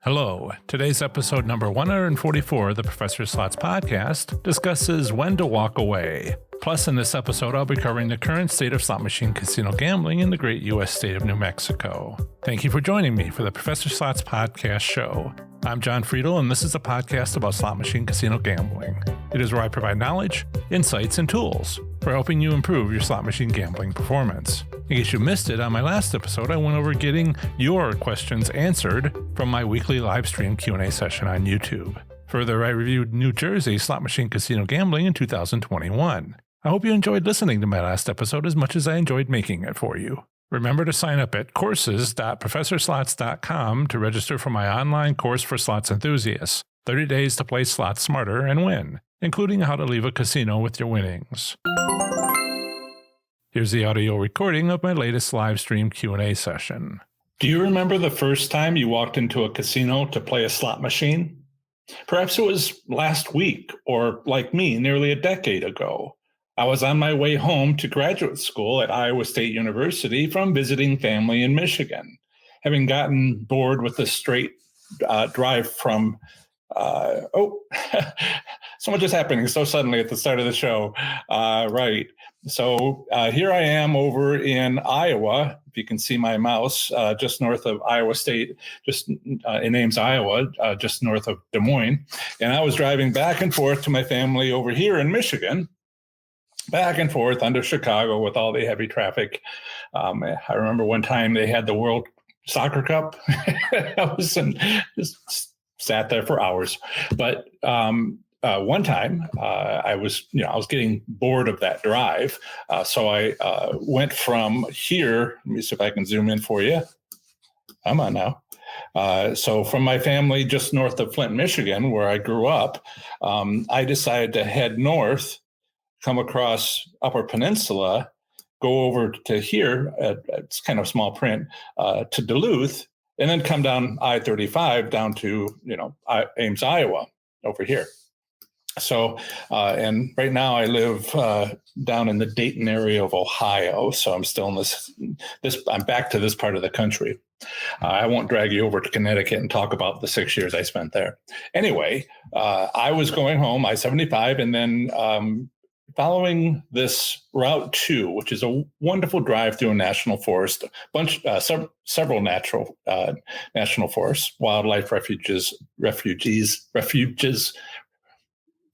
Hello. Today's episode number 144 of the Professor Slots podcast discusses when to walk away. Plus, in this episode, I'll be covering the current state of slot machine casino gambling in the great U.S. state of New Mexico. Thank you for joining me for the Professor Slots podcast show. I'm John Friedel, and this is a podcast about slot machine casino gambling. It is where I provide knowledge, insights, and tools for helping you improve your slot machine gambling performance. In case you missed it, on my last episode, I went over getting your questions answered from my weekly live stream Q&A session on YouTube. Further, I reviewed New Jersey slot machine casino gambling in 2021. I hope you enjoyed listening to my last episode as much as I enjoyed making it for you. Remember to sign up at courses.professorslots.com to register for my online course for slots enthusiasts, 30 days to play slots smarter and win, including how to leave a casino with your winnings. Here's the audio recording of my latest live stream Q&A session. Do you remember the first time you walked into a casino to play a slot machine? Perhaps it was last week, or like me, nearly a decade ago. I was on my way home to graduate school at Iowa State University from visiting family in Michigan. Having gotten bored with the straight drive from, so much is happening so suddenly at the start of the show. Right. So here I am over in Iowa. If you can see my mouse, just north of Iowa State, just in Ames, Iowa, just north of Des Moines. And I was driving back and forth to my family over here in Michigan, back and forth under Chicago with all the heavy traffic. I remember one time they had the World Soccer Cup. I was just sat there for hours. But one time I was getting bored of that drive. So I went from here. Let me see if I can zoom in for you. I'm on now. So from my family just north of Flint, Michigan, where I grew up, I decided to head north, come across Upper Peninsula, go over to here, it's kind of small print, to Duluth, and then come down I-35 down to, Ames, Iowa over here. So, and right now I live down in the Dayton area of Ohio. So I'm still in I'm back to this part of the country. I won't drag you over to Connecticut and talk about the 6 years I spent there. Anyway, I was going home, I-75, and then following this Route 2, which is a wonderful drive through a national forest, several national forests, wildlife refuges,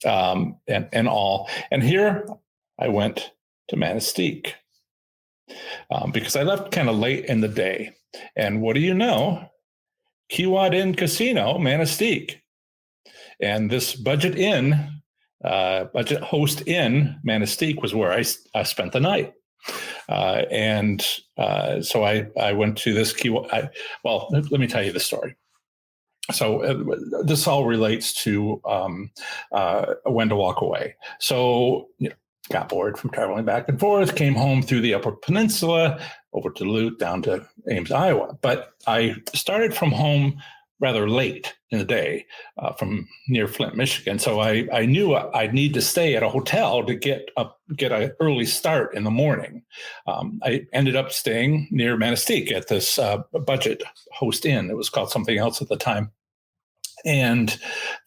and all. And here I went to Manistee because I left kind of late in the day. And what do you know? Keywad Inn Casino, Manistee. And this Budget Host Inn, Manistee, was where I spent the night. So I went to this Keywad. Let me tell you the story. So this all relates to when to walk away. So got bored from traveling back and forth, came home through the Upper Peninsula, over to Duluth, down to Ames, Iowa. But I started from home rather late in the day from near Flint, Michigan. So I knew I'd need to stay at a hotel to get an early start in the morning. I ended up staying near Manistee at this Budget Host Inn. It was called something else at the time. And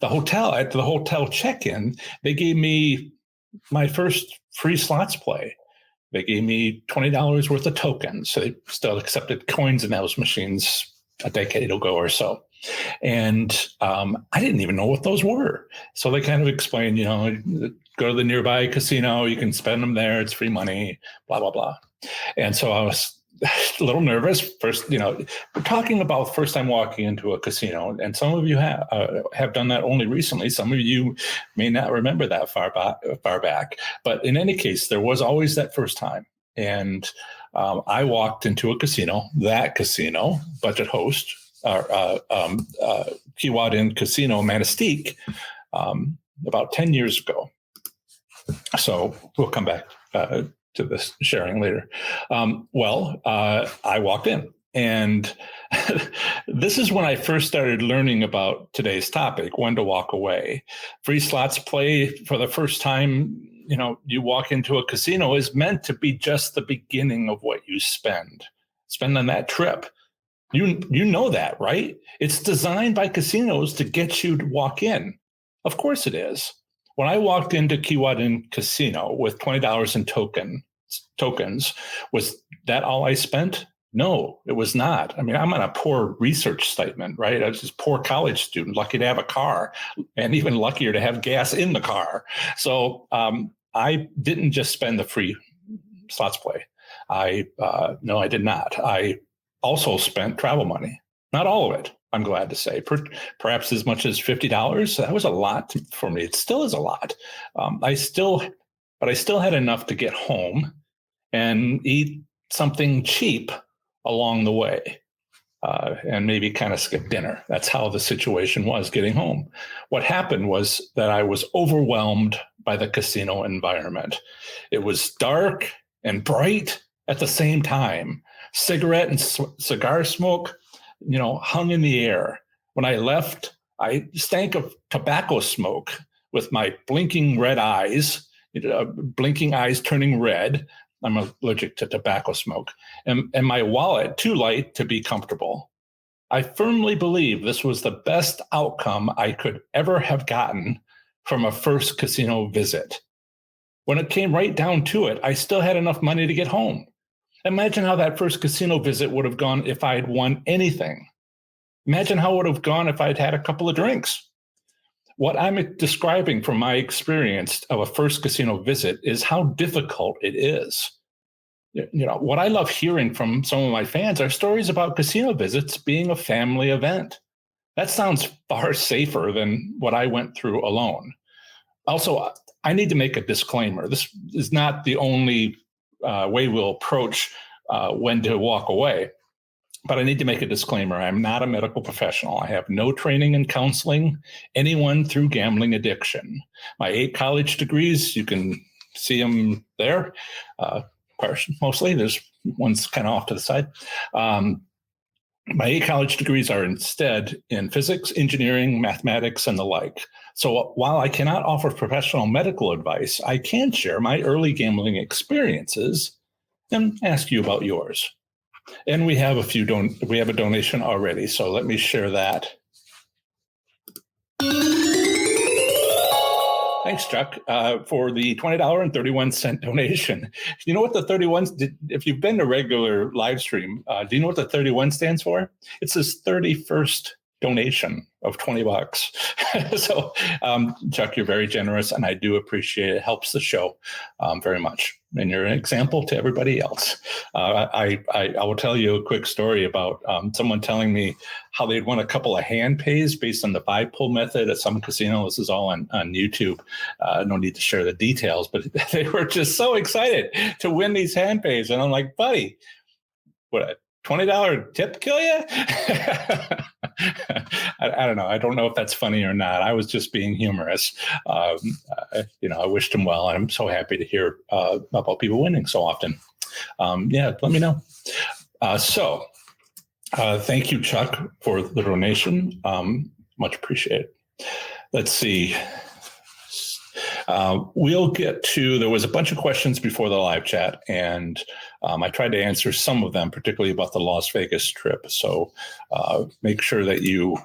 at the hotel check-in, they gave me my first free slots play. They gave me $20 worth of tokens. So they still accepted coins in those machines a decade ago or so. And I didn't even know what those were. So they kind of explained, go to the nearby casino, you can spend them there, it's free money, blah, blah, blah. And so I was a little nervous. First, we're talking about first time walking into a casino, and some of you have done that only recently. Some of you may not remember that far back. But in any case, there was always that first time. And I walked into a casino, Budget Host, Keywad Inn Casino, Manistee, about 10 years ago. So we'll come back to this sharing later. I walked in, and this is when I first started learning about today's topic, when to walk away. Free slots play for the first time, you walk into a casino is meant to be just the beginning of what you spend on that trip. You know that, right? It's designed by casinos to get you to walk in. Of course it is. When I walked into Keewatin Casino with $20 in tokens, was that all I spent? No, it was not. I mean, I'm on a poor research statement, right? I was just a poor college student, lucky to have a car, and even luckier to have gas in the car. So I didn't just spend the free slots play. No, I did not. I also spent travel money, not all of it. I'm glad to say, perhaps as much as $50. That was a lot for me. It still is a lot. But I still had enough to get home and eat something cheap along the way, and maybe kind of skip dinner. That's how the situation was getting home. What happened was that I was overwhelmed by the casino environment. It was dark and bright at the same time. Cigarette and cigar smoke, hung in the air. When I left, I stank of tobacco smoke with my blinking red eyes, blinking eyes turning red. I'm allergic to tobacco smoke. And my wallet too light to be comfortable. I firmly believe this was the best outcome I could ever have gotten from a first casino visit. When it came right down to it, I still had enough money to get home. Imagine how that first casino visit would have gone if I had won anything. Imagine how it would have gone if I'd had a couple of drinks. What I'm describing from my experience of a first casino visit is how difficult it is. What I love hearing from some of my fans are stories about casino visits being a family event. That sounds far safer than what I went through alone. Also, I need to make a disclaimer. This is not the only way we'll approach when to walk away. But I need to make a disclaimer. I'm not a medical professional. I have no training in counseling anyone through gambling addiction. My 8 college degrees, you can see them there, mostly. There's one's kind of off to the side. My 8 college degrees are instead in physics, engineering, mathematics, and the like. So while I cannot offer professional medical advice, I can share my early gambling experiences and ask you about yours. And we have a donation already, so let me share that. Thanks, Chuck, for the $20.31 donation. You know what the 31 did? If you've been to regular live stream, do you know what the 31 stands for? It's his 31st donation of $20. So, Chuck, you're very generous, and I do appreciate it. It helps the show very much. And you're an example to everybody else. I will tell you a quick story about someone telling me how they'd won a couple of hand pays based on the 5-pull method at some casino. This is all on YouTube. No need to share the details, but they were just so excited to win these hand pays. And I'm like, buddy, what, $20 tip kill you? I don't know. I don't know if that's funny or not. I was just being humorous. I wished him well. And I'm so happy to hear about people winning so often. Let me know. Thank you, Chuck, for the donation. Much appreciated. Let's see. We'll get to, there was a bunch of questions before the live chat, and I tried to answer some of them, particularly about the Las Vegas trip. So make sure that you,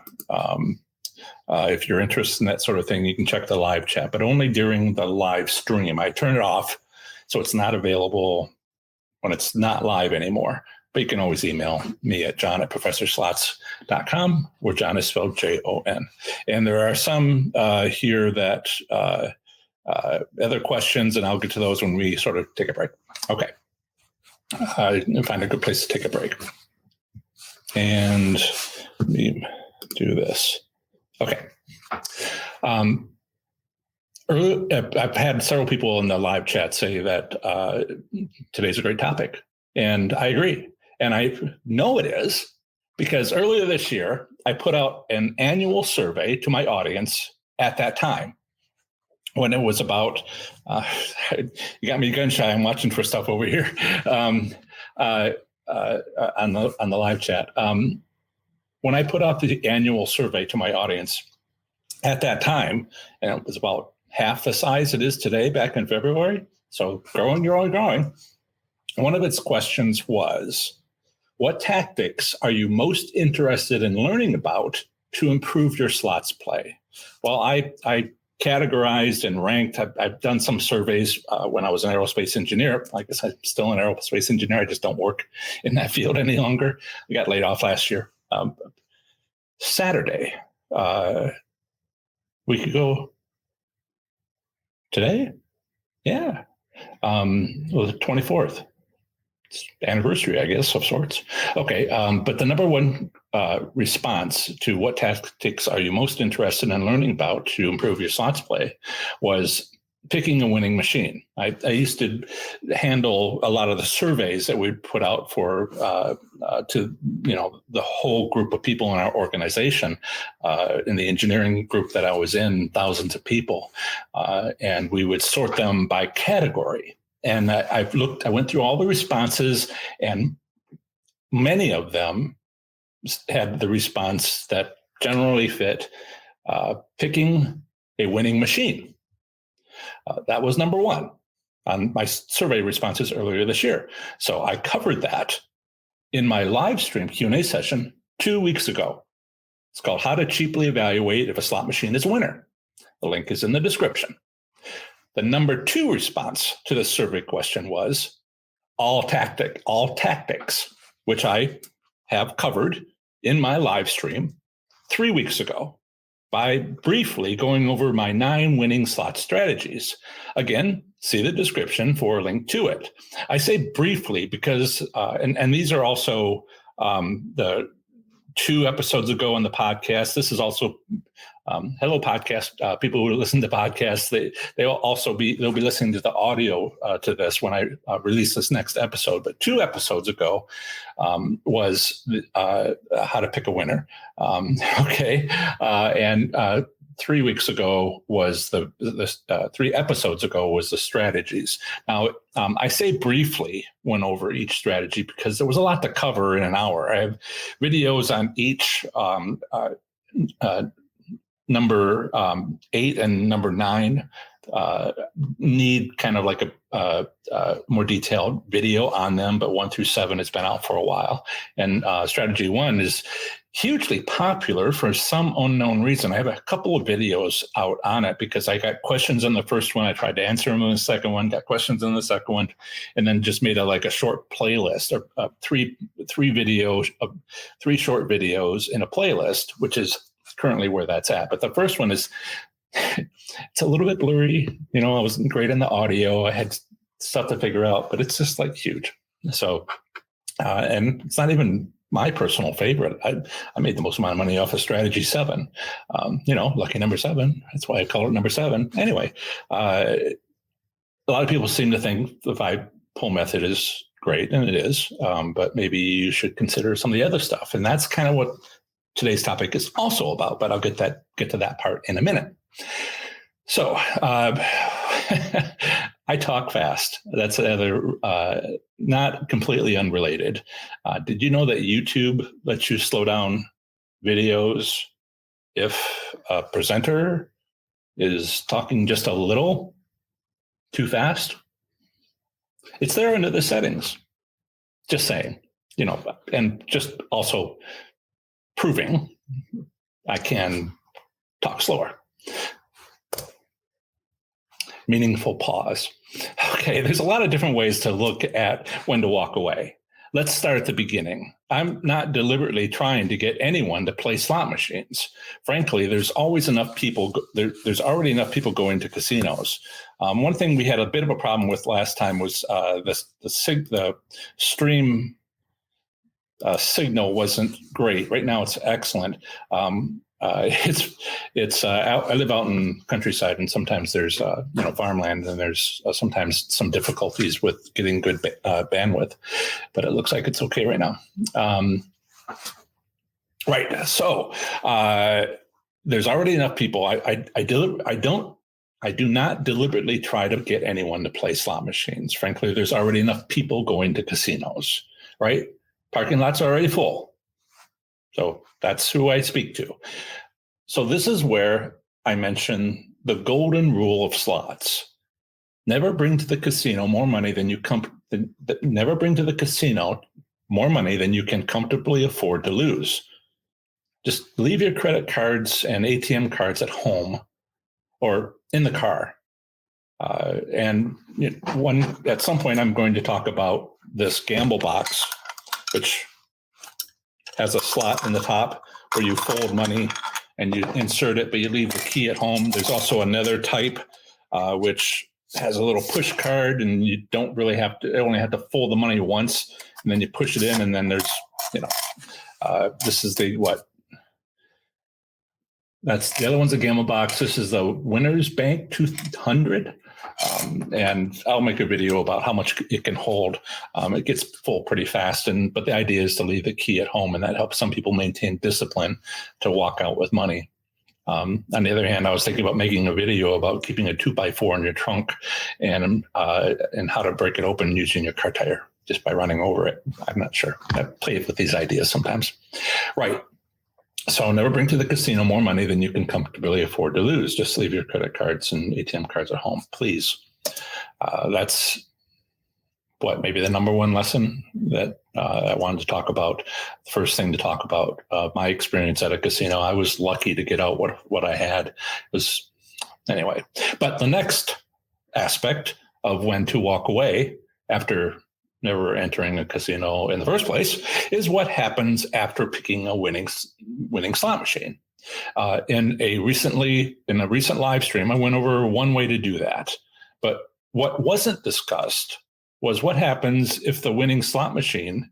if you're interested in that sort of thing, you can check the live chat, but only during the live stream. I turn it off so it's not available when it's not live anymore. But you can always email me at john@professorslots.com, where John is spelled Jon. And there are some here that other questions, and I'll get to those when we sort of take a break. Okay. Find a good place to take a break. And let me do this. Okay. I've had several people in the live chat say that today's a great topic, and I agree. And I know it is because earlier this year, I put out an annual survey to my audience at that time when it was about, you got me gun shy. I'm watching for stuff over here on the live chat. When I put out the annual survey to my audience at that time, and it was about half the size it is today back in February. So growing. One of its questions was, what tactics are you most interested in learning about to improve your slots play? Well, I categorized and ranked. I've done some surveys when I was an aerospace engineer. I guess I'm still an aerospace engineer. I just don't work in that field any longer. I got laid off last year. Saturday, week ago today? Yeah. It was the 24th. It's anniversary, I guess, of sorts. Okay. But the number one response to what tactics are you most interested in learning about to improve your slots play was picking a winning machine. I used to handle a lot of the surveys that we'd put out for to the whole group of people in our organization. In the engineering group that I was in, thousands of people, and we would sort them by category. And I went through all the responses, and many of them had the response that generally fit picking a winning machine. That was number one on my survey responses earlier this year. So I covered that in my live stream Q&A session 2 weeks ago. It's called How to Cheaply Evaluate If a Slot Machine is a Winner. The link is in the description. The number two response to the survey question was all tactics, which I have covered in my live stream 3 weeks ago by briefly going over my 9 winning slot strategies. Again, see the description for a link to it. I say briefly because, and these are also the 2 episodes ago on the podcast. This is also hello podcast people who listen to podcasts. They'll be listening to the audio to this when I release this next episode. But 2 episodes ago was how to pick a winner. Okay, and 3 weeks ago was the 3 episodes ago was the strategies. Now, I say briefly went over each strategy because there was a lot to cover in an hour. I have videos on each number 8 and number 9 need kind of like a more detailed video on them, but 1 through 7 has been out for a while. And strategy 1 is hugely popular for some unknown reason. I have a couple of videos out on it because I got questions in the first one. I tried to answer them in the second one, got questions in the second one, and then just made a short playlist of three short videos in a playlist, which is currently where that's at. But the first one is, it's a little bit blurry. I wasn't great in the audio. I had stuff to figure out, but it's just huge. So, and it's not even my personal favorite. I made the most amount of money off of strategy 7. Lucky number 7. That's why I call it number 7. Anyway, a lot of people seem to think the 5-pull method is great, and it is, but maybe you should consider some of the other stuff. And that's kind of what today's topic is also about, but I'll get to that part in a minute. So I talk fast. That's another not completely unrelated. Did you know that YouTube lets you slow down videos if a presenter is talking just a little too fast? It's there under the settings. Just saying, and just also proving I can talk slower. Meaningful pause. Okay, there's a lot of different ways to look at when to walk away. Let's start at the beginning. I'm not deliberately trying to get anyone to play slot machines. Frankly, there's always enough people. There's already enough people going to casinos. One thing we had a bit of a problem with last time was the stream signal wasn't great. Right now, it's excellent. I live out in countryside, and sometimes there's farmland, and there's sometimes some difficulties with getting good bandwidth, but it looks like it's okay right now. Right. So there's already enough people. I do not deliberately try to get anyone to play slot machines. Frankly, there's already enough people going to casinos, right? Parking lots are already full. So that's who I speak to. So this is where I mention the golden rule of slots. Never bring to the casino more money than you never bring to the casino more money than you can comfortably afford to lose. Just leave your credit cards and ATM cards at home or in the car. At some point, I'm going to talk about this gamble box, which has a slot in the top where you fold money and you insert it, but you leave the key at home. There's also another type, which has a little push card, and you don't really have to, only have to fold the money once, and then you push it in, and then there's, this is that's the other one's a gamble box. This is the Winners Bank 200. And I'll make a video about how much it can hold. It gets full pretty fast, but the idea is to leave the key at home, and that helps some people maintain discipline to walk out with money. On the other hand, I was thinking about making a video about keeping a 2x4 in your trunk and how to break it open using your car tire just by running over it. I'm not sure. I play with these ideas sometimes. Right. So never bring to the casino more money than you can comfortably afford to lose. Just leave your credit cards and ATM cards at home, please. That's maybe the number one lesson that I wanted to talk about. The first thing to talk about, my experience at a casino. I was lucky to get out what I had. Was anyway. But the next aspect of when to walk away after never entering a casino in the first place is what happens after picking a winning slot machine. In a recent live stream, I went over one way to do that. But what wasn't discussed was what happens if the winning slot machine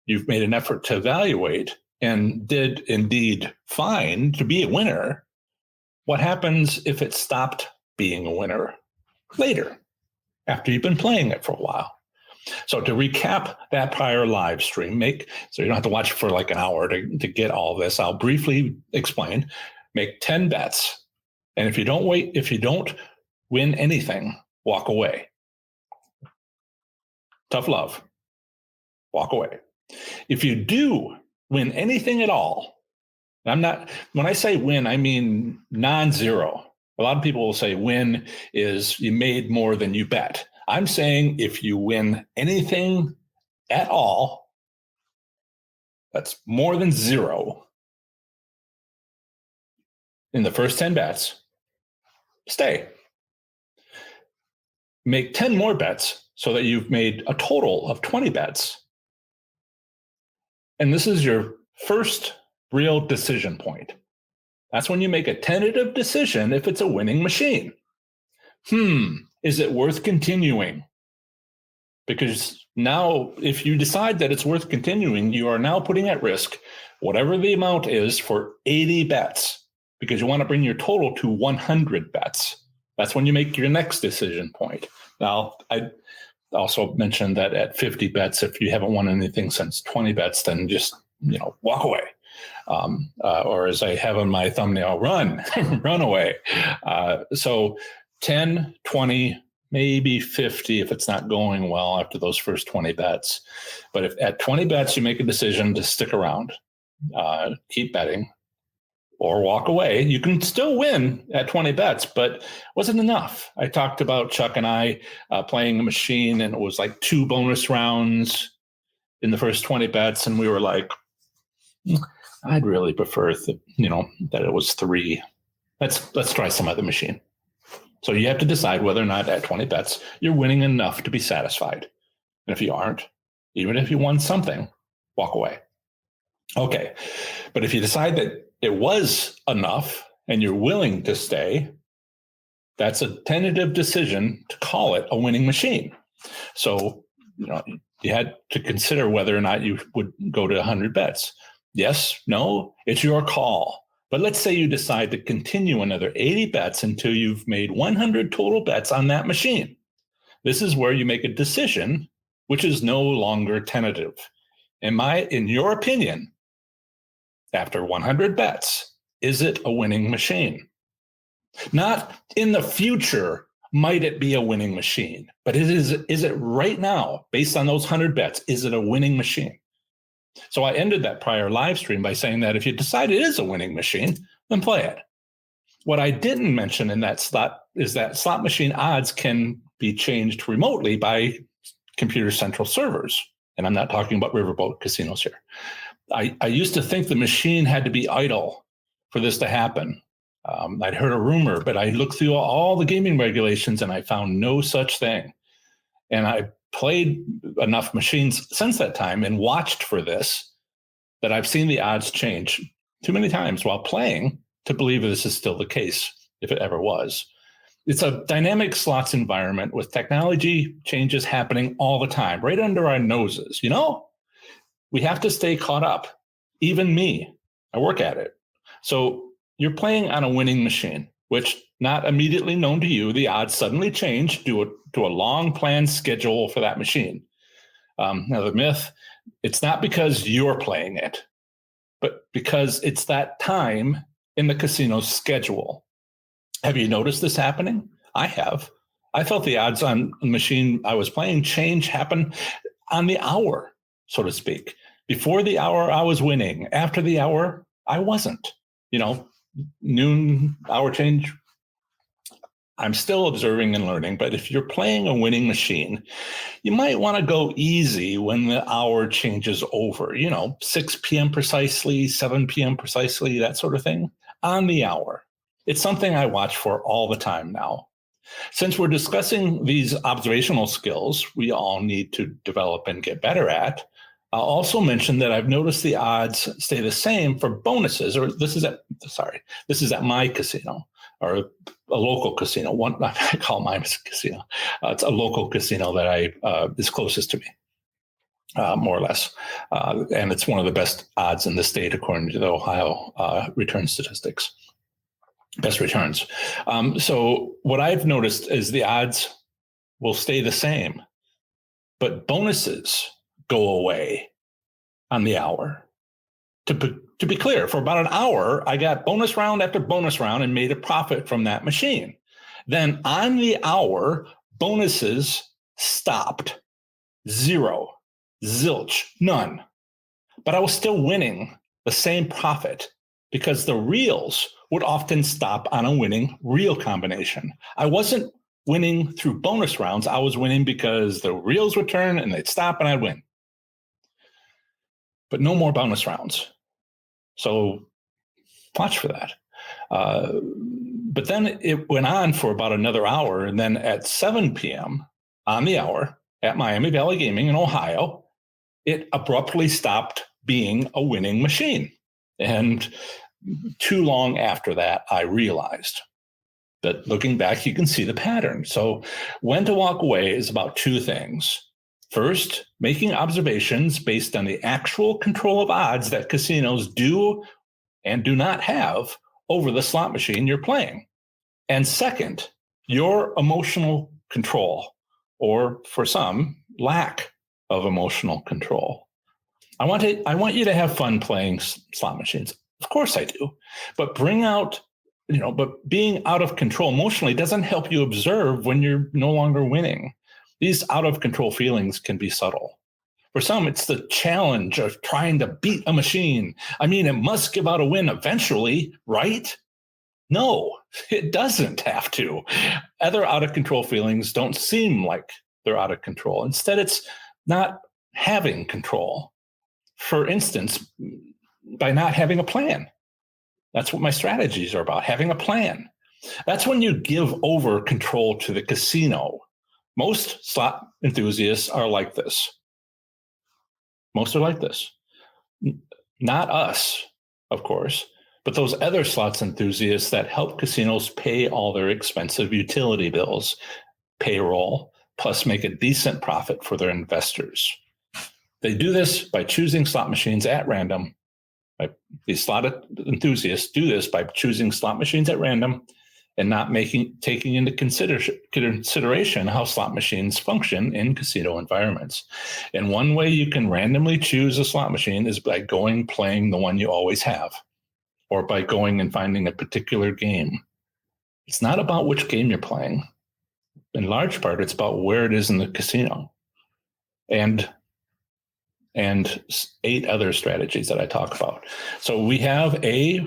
you've made an effort to evaluate and did indeed find to be a winner. What happens if it stopped being a winner later, after you've been playing it for a while? So to recap that prior live stream, so you don't have to watch it for like an hour to get all this, I'll briefly explain. Make 10 bets. And if you don't win anything, walk away. Tough love. Walk away. If you do win anything at all, when I say win, I mean non-zero. A lot of people will say win is you made more than you bet. I'm saying if you win anything at all, that's more than zero in the first 10 bets, stay. Make 10 more bets so that you've made a total of 20 bets. And this is your first real decision point. That's when you make a tentative decision if it's a winning machine. Is it worth continuing? Because now, if you decide that it's worth continuing, you are now putting at risk whatever the amount is for 80 bets, because you want to bring your total to 100 bets. That's when you make your next decision point. Now, I also mentioned that at 50 bets, if you haven't won anything since 20 bets, then just, walk away. Or as I have on my thumbnail, run away. So 10, 20, maybe 50 if it's not going well after those first 20 bets. But if at 20 bets you make a decision to stick around, keep betting, or walk away, you can still win at 20 bets, but it wasn't enough. I talked about Chuck and I playing a machine, and it was like 2 bonus rounds in the first 20 bets, and we were like, I'd really prefer that it was 3. Let's try some other machine. So you have to decide whether or not at 20 bets you're winning enough to be satisfied. And if you aren't, even if you won something, walk away. Okay, but if you decide that it was enough and you're willing to stay, that's a tentative decision to call it a winning machine. So, you had to consider whether or not you would go to 100 bets. Yes, no, it's your call. But let's say you decide to continue another 80 bets until you've made 100 total bets on that machine. This is where you make a decision, which is no longer tentative. In your opinion, after 100 bets, is it a winning machine? Not in the future, might it be a winning machine, but is it right now, based on those 100 bets, is it a winning machine? So I ended that prior live stream by saying that if you decide it is a winning machine, then play it. What I didn't mention in that slot is that slot machine odds can be changed remotely by Computer Central servers. And I'm not talking about riverboat casinos here. I used to think the machine had to be idle for this to happen. I'd heard a rumor, but I looked through all the gaming regulations and I found no such thing. And I played enough machines since that time and watched for this that I've seen the odds change too many times while playing to believe this is still the case, if it ever was. It's a dynamic slots environment with technology changes happening all the time, right under our noses. We have to stay caught up. Even me, I work at it. So you're playing on a winning machine, which not immediately known to you, the odds suddenly change to a long planned schedule for that machine. Now the myth, it's not because you're playing it, but because it's that time in the casino's schedule. Have you noticed this happening? I have. I felt the odds on the machine I was playing happen on the hour, so to speak. Before the hour, I was winning. After the hour, I wasn't. Noon, hour change. I'm still observing and learning, but if you're playing a winning machine, you might want to go easy when the hour changes over, 6 p.m. precisely, 7 p.m. precisely, that sort of thing, on the hour. It's something I watch for all the time now. Since we're discussing these observational skills we all need to develop and get better at, I'll also mention that I've noticed the odds stay the same for bonuses, or this is at my casino, or a local casino. I call mine a casino. It's a local casino that is closest to me, more or less. And it's one of the best odds in the state, according to the Ohio return statistics. Best returns. So what I've noticed is the odds will stay the same, but bonuses go away on the hour. To be clear, for about an hour, I got bonus round after bonus round and made a profit from that machine. Then on the hour, bonuses stopped. Zero, zilch, none. But I was still winning the same profit because the reels would often stop on a winning reel combination. I wasn't winning through bonus rounds. I was winning because the reels would turn and they'd stop and I'd win. But no more bonus rounds. So watch for that. But then it went on for about another hour. And then at 7 p.m. on the hour at Miami Valley Gaming in Ohio, it abruptly stopped being a winning machine. And too long after that, I realized that looking back, you can see the pattern. So when to walk away is about two things. First, making observations based on the actual control of odds that casinos do and do not have over the slot machine you're playing. And second, your emotional control, or for some, lack of emotional control. I want you to have fun playing slot machines. Of course I do. But but being out of control emotionally doesn't help you observe when you're no longer winning. These out of control feelings can be subtle. For some, it's the challenge of trying to beat a machine. I mean, it must give out a win eventually, right? No, it doesn't have to. Other out of control feelings don't seem like they're out of control. Instead, it's not having control. For instance, by not having a plan. That's what my strategies are about, having a plan. That's when you give over control to the casino. Most slot enthusiasts are like this. Most are like this. Not us, of course, but those other slots enthusiasts that help casinos pay all their expensive utility bills, payroll, plus make a decent profit for their investors. They do this by choosing slot machines at random. These slot enthusiasts do this by choosing slot machines at random and not taking into consideration how slot machines function in casino environments. And one way you can randomly choose a slot machine is by playing the one you always have, or by going and finding a particular game. It's not about which game you're playing. In large part, it's about where it is in the casino. And 8 other strategies that I talk about. So we have a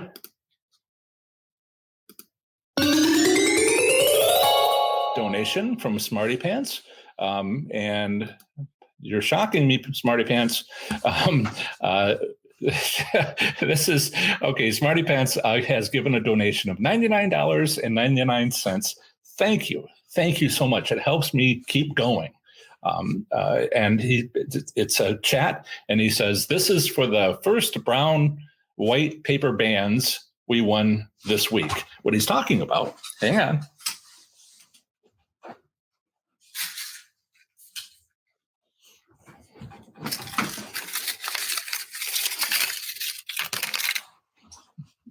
donation from Smarty Pants, and you're shocking me, Smarty Pants. This is okay. Smarty Pants has given a donation of $99.99. Thank you. Thank you so much. It helps me keep going. And it's a chat, and he says, this is for the first brown white paper bands we won this week. What he's talking about, hang on.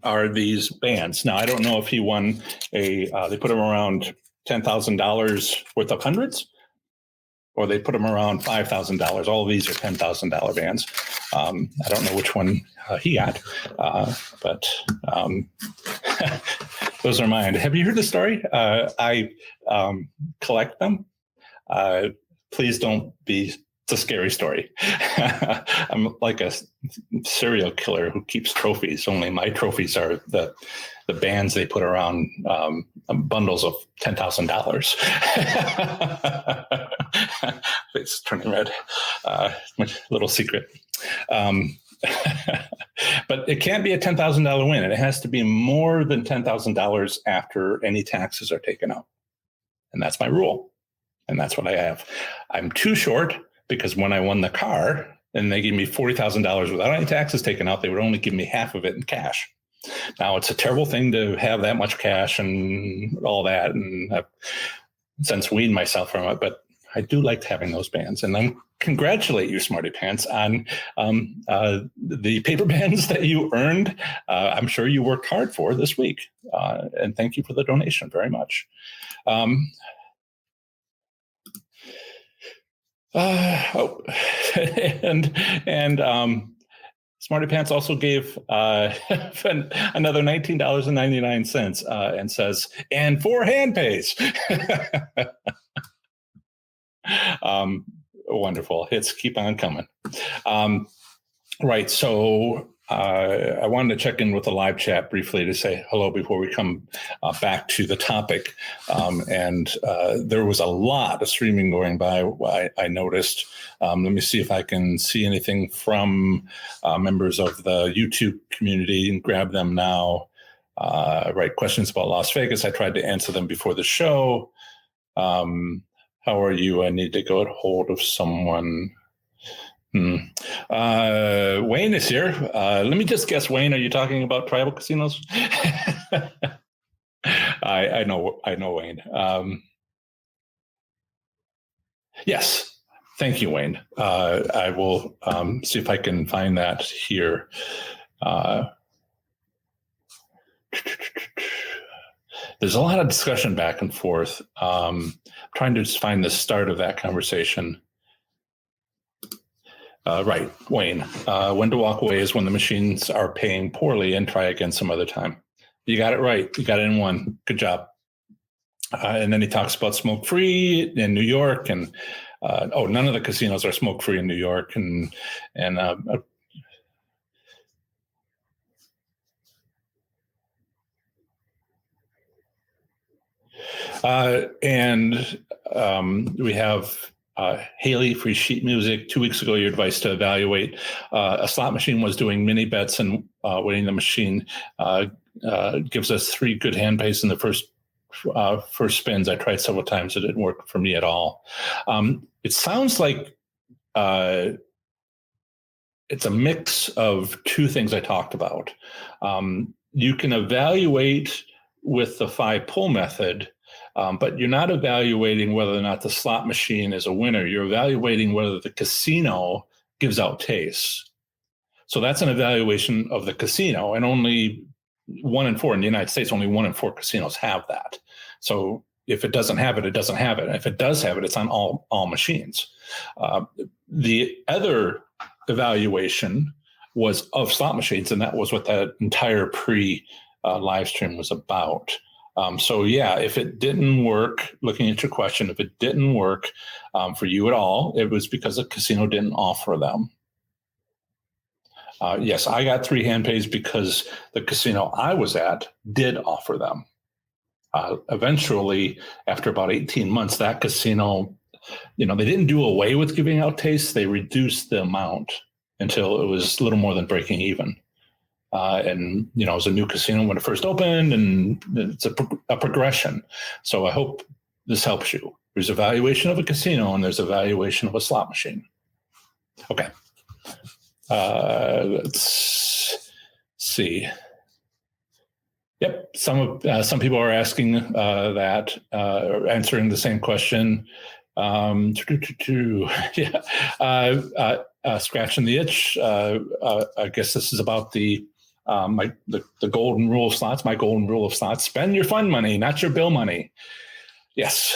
Are these bands. Now, I don't know if he won they put them around $10,000 worth of hundreds, or they put them around $5,000. All of these are $10,000 bands. I don't know which one he got, but those are mine. Have you heard the story? I collect them. Please don't be. It's a scary story. I'm like a serial killer who keeps trophies. Only my trophies are the bands they put around bundles of $10,000. It's turning red. Little secret. But it can't be a $10,000 win. It has to be more than $10,000 after any taxes are taken out. And that's my rule. And that's what I have. I'm too short, because when I won the car and they gave me $40,000 without any taxes taken out, they would only give me half of it in cash. Now, it's a terrible thing to have that much cash and all that, and I've since weaned myself from it, but I do like having those bands. And I congratulate you, Smarty Pants, on the paper bands that you earned. I'm sure you worked hard for this week. And thank you for the donation very much. Smarty Pants also gave another $19.99 and says, and 4 hand pays. Wonderful. Hits keep on coming. Right. So I wanted to check in with the live chat briefly to say hello before we come back to the topic. And there was a lot of streaming going by, I noticed. Let me see if I can see anything from members of the YouTube community and grab them now. Right. Questions about Las Vegas. I tried to answer them before the show. How are you? I need to get hold of someone. Wayne is here. Let me just guess, Wayne, are you talking about tribal casinos? I know Wayne. Yes. Thank you, Wayne. I will see if I can find that here. There's a lot of discussion back and forth. Trying to just find the start of that conversation. Right, Wayne. When to walk away is when the machines are paying poorly and try again some other time. You got it right. You got it in one. Good job. And then he talks about smoke-free in New York, and none of the casinos are smoke-free in New York, and we have Haley, Free Sheet Music. 2 weeks ago, your advice to evaluate a slot machine was doing mini bets and winning the machine gives us 3 good hand pays in the first spins. I tried several times. It didn't work for me at all. It sounds like it's a mix of 2 things I talked about. You can evaluate with the 5-pull method, but you're not evaluating whether or not the slot machine is a winner. You're evaluating whether the casino gives out tastes. So that's an evaluation of the casino, and only 1 in 4 in the United States, only 1 in 4 casinos have that. So if it doesn't have it, it doesn't have it. And if it does have it, it's on all machines. The other evaluation was of slot machines, and that was what that entire live stream was about. So yeah, if it didn't work, looking at your question, if it didn't work for you at all, it was because the casino didn't offer them. Yes, I got 3 hand pays because the casino I was at did offer them. Eventually, after about 18 months, that casino they didn't do away with giving out tastes. They reduced the amount until it was a little more than breaking even. And it was a new casino when it first opened, and it's a progression. So I hope this helps you. There's a valuation of a casino, and there's a valuation of a slot machine. Okay. Let's see. Yep. Some people are asking that, answering the same question. Scratching the itch. I guess this is about the golden rule of slots. My golden rule of slots: spend your fun money, not your bill money. Yes.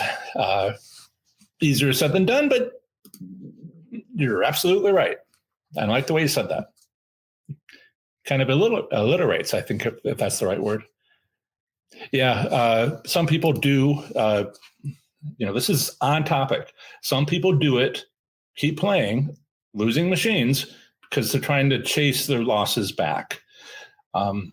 Easier said than done, but you're absolutely right. I like the way you said that. Kind of alliterates, I think, if that's the right word. Yeah, some people do. This is on topic. Some people do it, keep playing, losing machines because they're trying to chase their losses back. I'm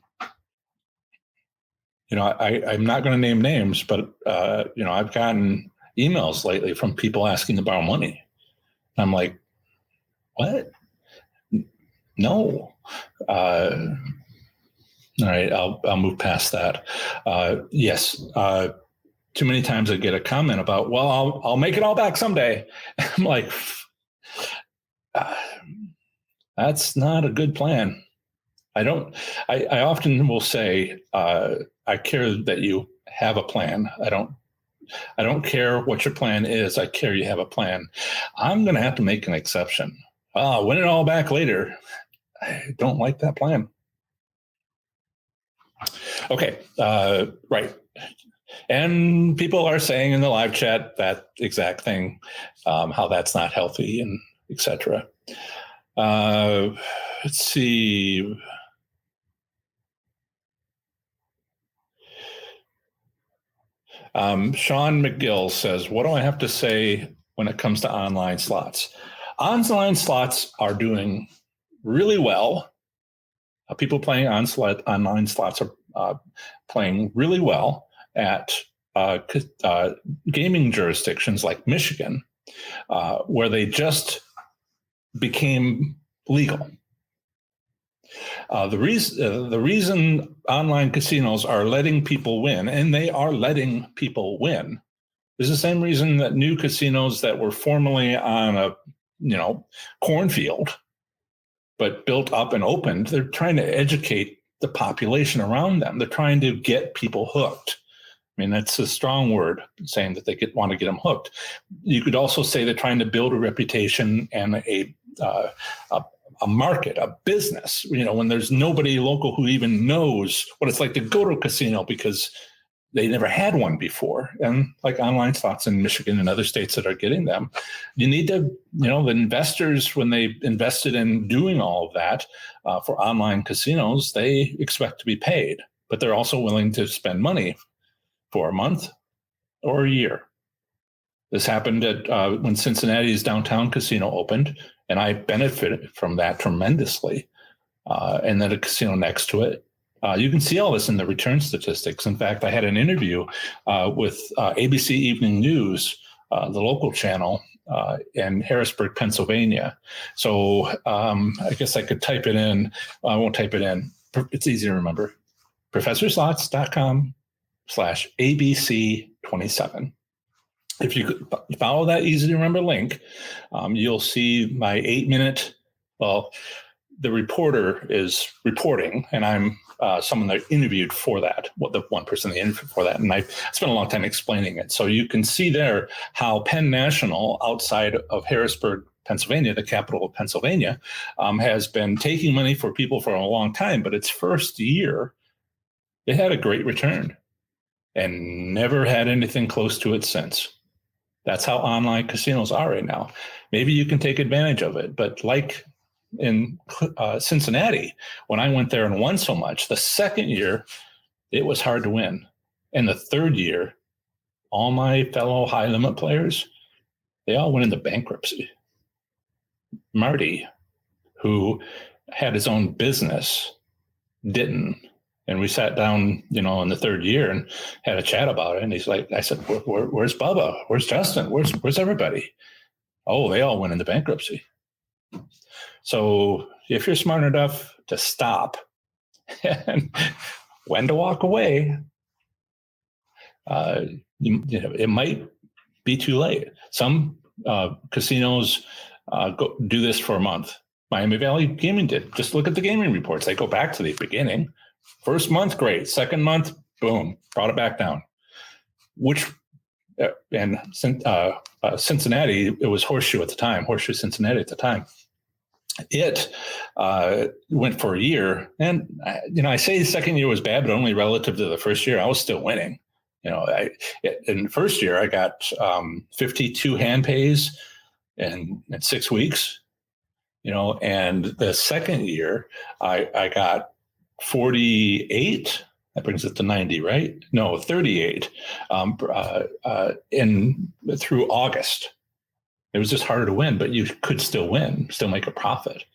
not going to name names, but I've gotten emails lately from people asking to borrow money. I'm like, what? No. All right, I'll move past that. Yes. Too many times I get a comment about, well, I'll make it all back someday. I'm like, that's not a good plan. I often will say, I care that you have a plan. I don't care what your plan is. I care you have a plan. I'm going to have to make an exception. Win it all back later. I don't like that plan. Okay. Right. And people are saying in the live chat that exact thing, how that's not healthy and etc. Let's see. Sean McGill says, what do I have to say when it comes to online slots? Online slots are doing really well. People playing online slots are playing really well at gaming jurisdictions like Michigan, where they just became legal. The reason online casinos are letting people win, and they are letting people win, is the same reason that new casinos that were formerly on a cornfield but built up and opened, they're trying to educate the population around them. They're trying to get people hooked. I mean, that's a strong word, saying that they want to get them hooked. You could also say they're trying to build a reputation and a market, a business, when there's nobody local who even knows what it's like to go to a casino because they never had one before. And like online slots in Michigan and other states that are getting them, you need to, the investors, when they invested in doing all of that for online casinos, they expect to be paid, but they're also willing to spend money for a month or a year. This happened at when Cincinnati's downtown casino opened, and I benefited from that tremendously. And then a casino next to it. You can see all this in the return statistics. In fact, I had an interview with ABC Evening News, the local channel in Harrisburg, Pennsylvania. So I guess I could type it in. I won't type it in. It's easy to remember. ProfessorSlots.com/ABC27. If you follow that easy to remember link, you'll see my 8-minute, the reporter is reporting, and I'm someone that interviewed for that, the one person they interviewed for that. And I spent a long time explaining it. So you can see there how Penn National, outside of Harrisburg, Pennsylvania, the capital of Pennsylvania, has been taking money for people for a long time. But its first year, it had a great return and never had anything close to it since. That's how online casinos are right now. Maybe you can take advantage of it, but like in Cincinnati, when I went there and won so much, the second year, it was hard to win. And the third year, all my fellow high limit players, they all went into bankruptcy. Marty, who had his own business, didn't. And we sat down, in the third year and had a chat about it. And he's like, I said, where's Bubba? Where's Justin? Where's everybody? Oh, they all went into bankruptcy. So if you're smart enough to stop and when to walk away, it might be too late. Some casinos do this for a month. Miami Valley Gaming did. Just look at the gaming reports. They go back to the beginning. First month, great. Second month, boom, brought it back down. Cincinnati, it was Horseshoe Cincinnati at the time. It went for a year. And, I say the second year was bad, but only relative to the first year. I was still winning. In the first year, I got 52 hand pays in 6 weeks. And the second year, I got 48. That brings it to 90, right? No, 38 through August. It was just harder to win, but you could still win, still make a profit.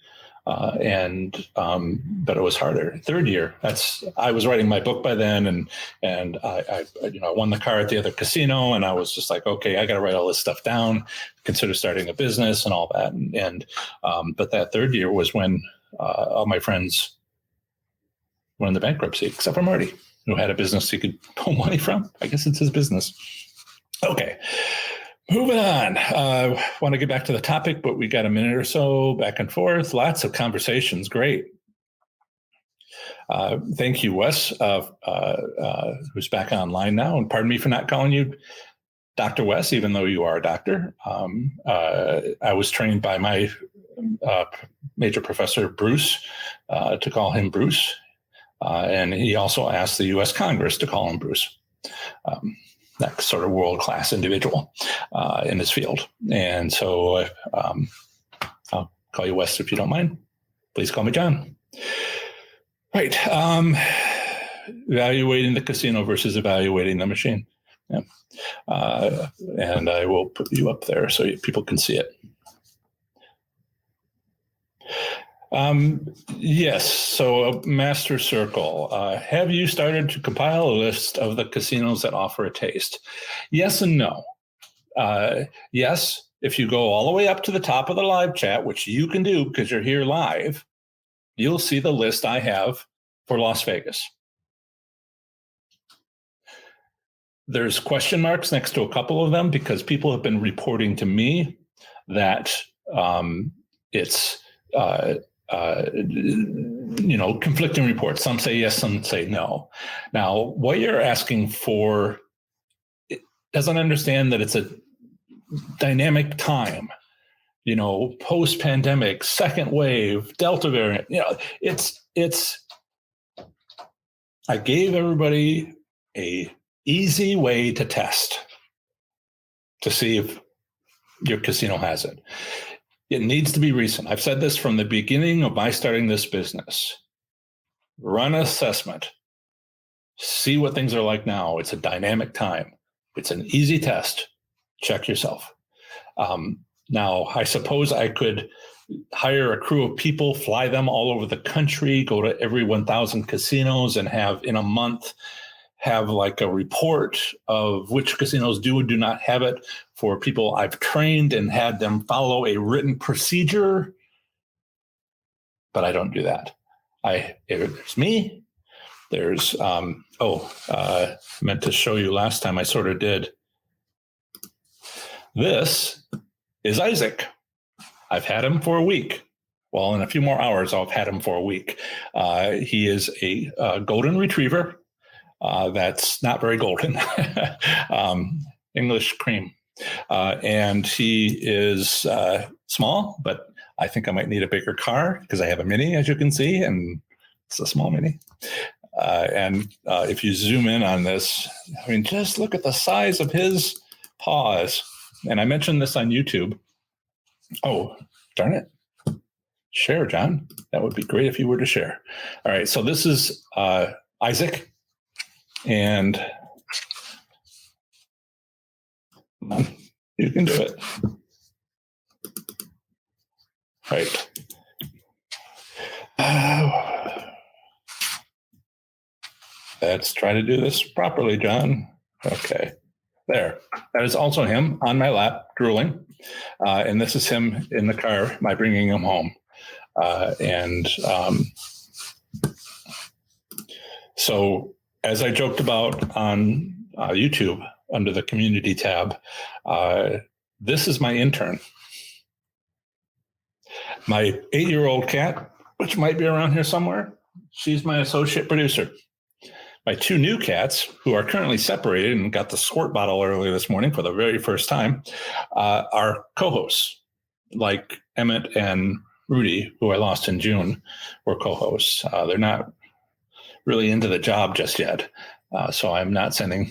But it was harder. Third year, I was writing my book by then, and I won the car at the other casino, and I was just like, okay, I got to write all this stuff down, consider starting a business and all that. But that third year was when all my friends went into bankruptcy, except for Marty, who had a business he could pull money from. I guess it's his business. Okay. Moving on. Want to get back to the topic, but we got a minute or so back and forth. Lots of conversations. Great. Thank you, Wes, who's back online now. And pardon me for not calling you Dr. Wes, even though you are a doctor. I was trained by my major professor, Bruce, to call him Bruce. And he also asked the U.S. Congress to call him Bruce. That sort of world-class individual in his field. And so I'll call you Wes if you don't mind. Please call me John. Right. Evaluating the casino versus evaluating the machine. Yeah. And I will put you up there so people can see it. Yes. So Master Circle, have you started to compile a list of the casinos that offer a taste? Yes and no. Yes. If you go all the way up to the top of the live chat, which you can do because you're here live, you'll see the list I have for Las Vegas. There's question marks next to a couple of them because people have been reporting to me that it's conflicting reports. Some say yes, some say no. Now, what you're asking for, it doesn't understand that it's a dynamic time, post-pandemic, second wave, Delta variant. I gave everybody a easy way to test to see if your casino has it. It needs to be recent. I've said this from the beginning of my starting this business. Run an assessment. See what things are like now. It's a dynamic time. It's an easy test. Check yourself. Now, I suppose I could hire a crew of people, fly them all over the country, go to every 1,000 casinos and have in a month have like a report of which casinos do or do not have it for people I've trained and had them follow a written procedure. But I don't do that. There's me. There's, meant to show you last time I sort of did. This is Isaac. I've had him for a week. Well, in a few more hours, I'll have had him for a week. He is a golden retriever. That's not very golden. English cream. And he is small, but I think I might need a bigger car because I have a Mini, as you can see, and it's a small Mini. And if you zoom in on this, I mean, just look at the size of his paws. And I mentioned this on YouTube. Oh, darn it. Share, John. That would be great if you were to share. All right. So this is Isaac. And you can do it. Right. Let's try to do this properly, John. Okay. There. That is also him on my lap, drooling. And this is him in the car, my bringing him home. So as I joked about on YouTube under the community tab, this is my intern. My 8-year-old cat, which might be around here somewhere, she's my associate producer. My 2 new cats, who are currently separated and got the squirt bottle earlier this morning for the very first time, are co-hosts. Like Emmett and Rudy, who I lost in June, were co-hosts. They're not really into the job just yet. So I'm not sending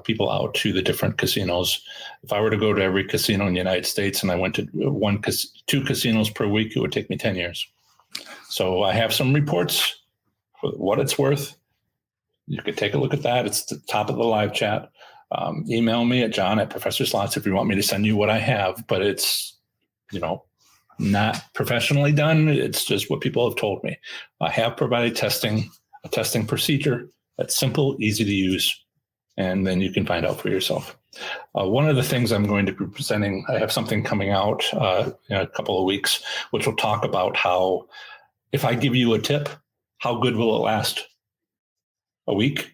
people out to the different casinos. If I were to go to every casino in the United States and I went to 2 casinos per week, it would take me 10 years. So I have some reports for what it's worth. You could take a look at that. It's the top of the live chat. Email me at john@professorslots if you want me to send you what I have, but it's, not professionally done. It's just what people have told me. I have provided a testing procedure that's simple, easy to use, and then you can find out for yourself. One of the things I'm going to be presenting, I have something coming out in a couple of weeks, which will talk about how, if I give you a tip, how good will it last? A week?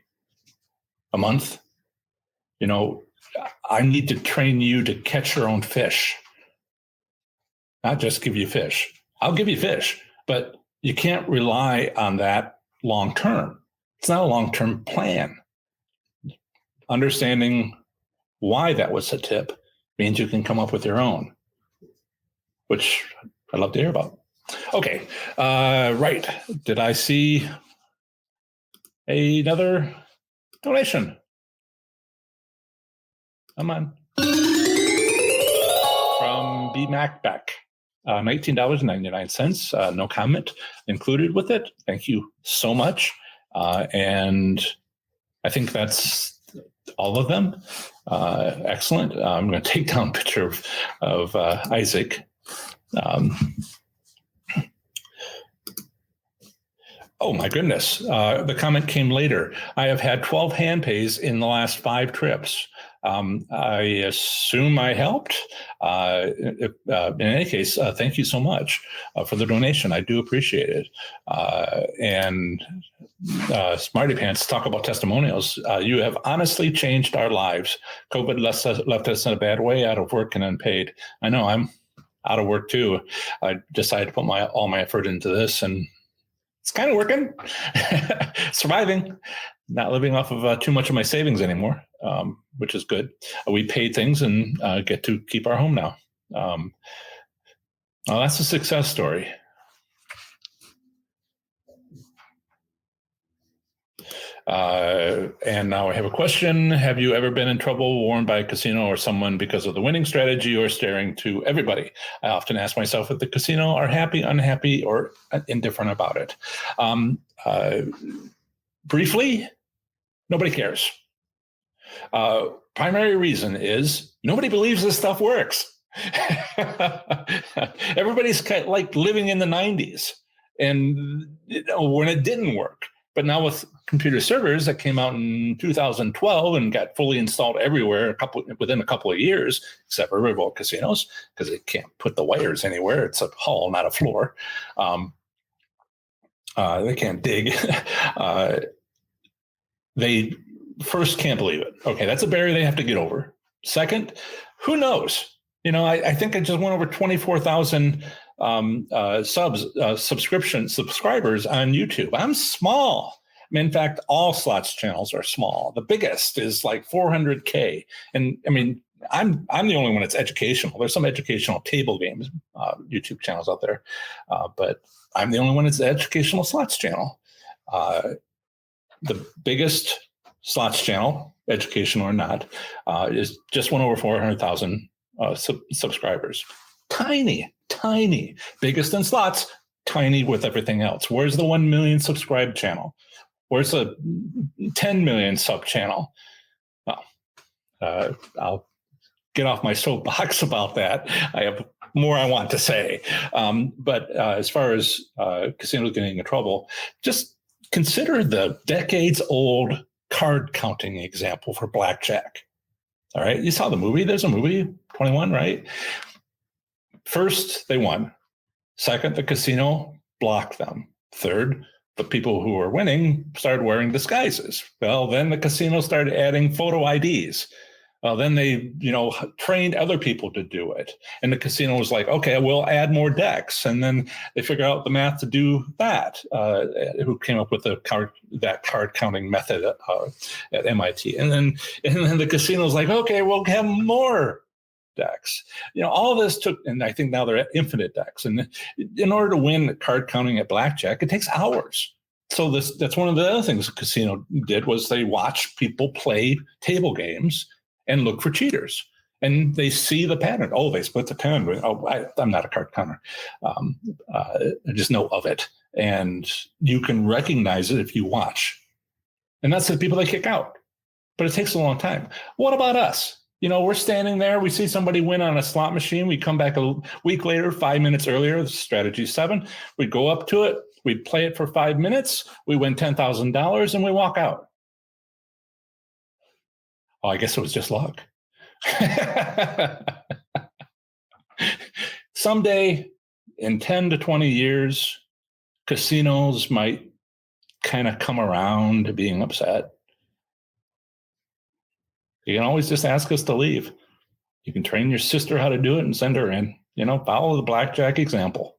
A month? I need to train you to catch your own fish, not just give you fish. I'll give you fish, but you can't rely on that long term. It's not a long-term plan. Understanding why that was a tip means you can come up with your own, which I'd love to hear about. Okay, right. Did I see another donation? Come on. From B. Macback, $19.99. No comment included with it. Thank you so much. And I think that's all of them. Excellent. I'm going to take down a picture of Isaac. Oh my goodness. The comment came later. I have had 12 hand pays in the last 5 trips. I assume I helped. In any case, thank you so much for the donation. I do appreciate it. And Smarty Pants, talk about testimonials. You have honestly changed our lives. COVID left us in a bad way, out of work and unpaid. I know, I'm out of work too. I decided to put all my effort into this, and it's kind of working. Surviving, not living off of too much of my savings anymore, which is good. We paid things and get to keep our home now. Well, that's a success story. And now I have a question. Have you ever been in trouble, warned by a casino or someone because of the winning strategy or staring to everybody? I often ask myself if the casino are happy, unhappy, or indifferent about it. Briefly, nobody cares. Primary reason is nobody believes this stuff works. Everybody's kind of like living in the 90s and when it didn't work. But now with computer servers that came out in 2012 and got fully installed everywhere within a couple of years, except for Riverboat casinos, because they can't put the wires anywhere. It's a hall, not a floor. They can't dig. They first can't believe it. Okay, that's a barrier they have to get over. Second, who knows? I think I just went over 24,000 subscribers on YouTube. I'm small. In fact, all slots channels are small. The biggest is like 400K. And I mean, I'm the only one that's educational. There's some educational table games YouTube channels out there, but I'm the only one that's the educational slots channel. The biggest slots channel, educational or not, is just went over 400,000 subscribers. Tiny. Biggest in slots, tiny with everything else. Where's the 1 million subscribed channel? Where's the 10 million sub channel? Well, I'll get off my soapbox about that. I have more I want to say. But as far as casinos getting in trouble, just Consider the decades-old card counting example for blackjack. All right, you saw the movie. There's a movie, 21, right? First, they won. Second, the casino blocked them. Third, the people who were winning started wearing disguises. Well, then the casino started adding photo IDs. Well, then they, trained other people to do it. And the casino was like, okay, we'll add more decks. And then they figure out the math to do that, who came up with that card counting method at MIT. And then the casino's like, okay, we'll have more decks. All of this took, and I think now they're at infinite decks. And in order to win card counting at blackjack, it takes hours. So that's one of the other things the casino did was they watched people play table games and look for cheaters. And they see the pattern. Oh, they split the pen. Oh, I'm not a card counter. I just know of it. And you can recognize it if you watch. And that's the people they kick out. But it takes a long time. What about us? We're standing there. We see somebody win on a slot machine. We come back a week later, 5 minutes earlier, strategy 7. We go up to it. We play it for 5 minutes. We win $10,000 and we walk out. Oh, I guess it was just luck. Someday, in 10 to 20 years, casinos might kind of come around to being upset. You can always just ask us to leave. You can train your sister how to do it and send her in. Follow the blackjack example.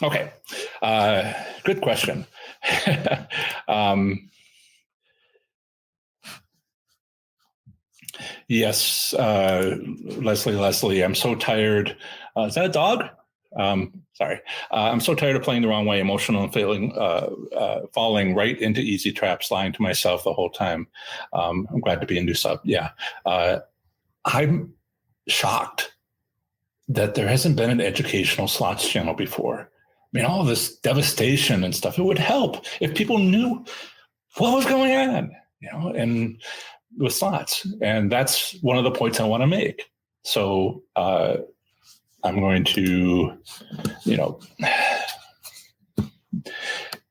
Okay, good question. Yes, Leslie, I'm so tired. Is that a dog? Sorry. I'm so tired of playing the wrong way, emotional and falling right into easy traps, lying to myself the whole time. I'm glad to be a new sub. Yeah. I'm shocked that there hasn't been an educational slots channel before. I mean, all this devastation and stuff, it would help if people knew what was going on, and with slots. And that's one of the points I want to make. So I'm going to,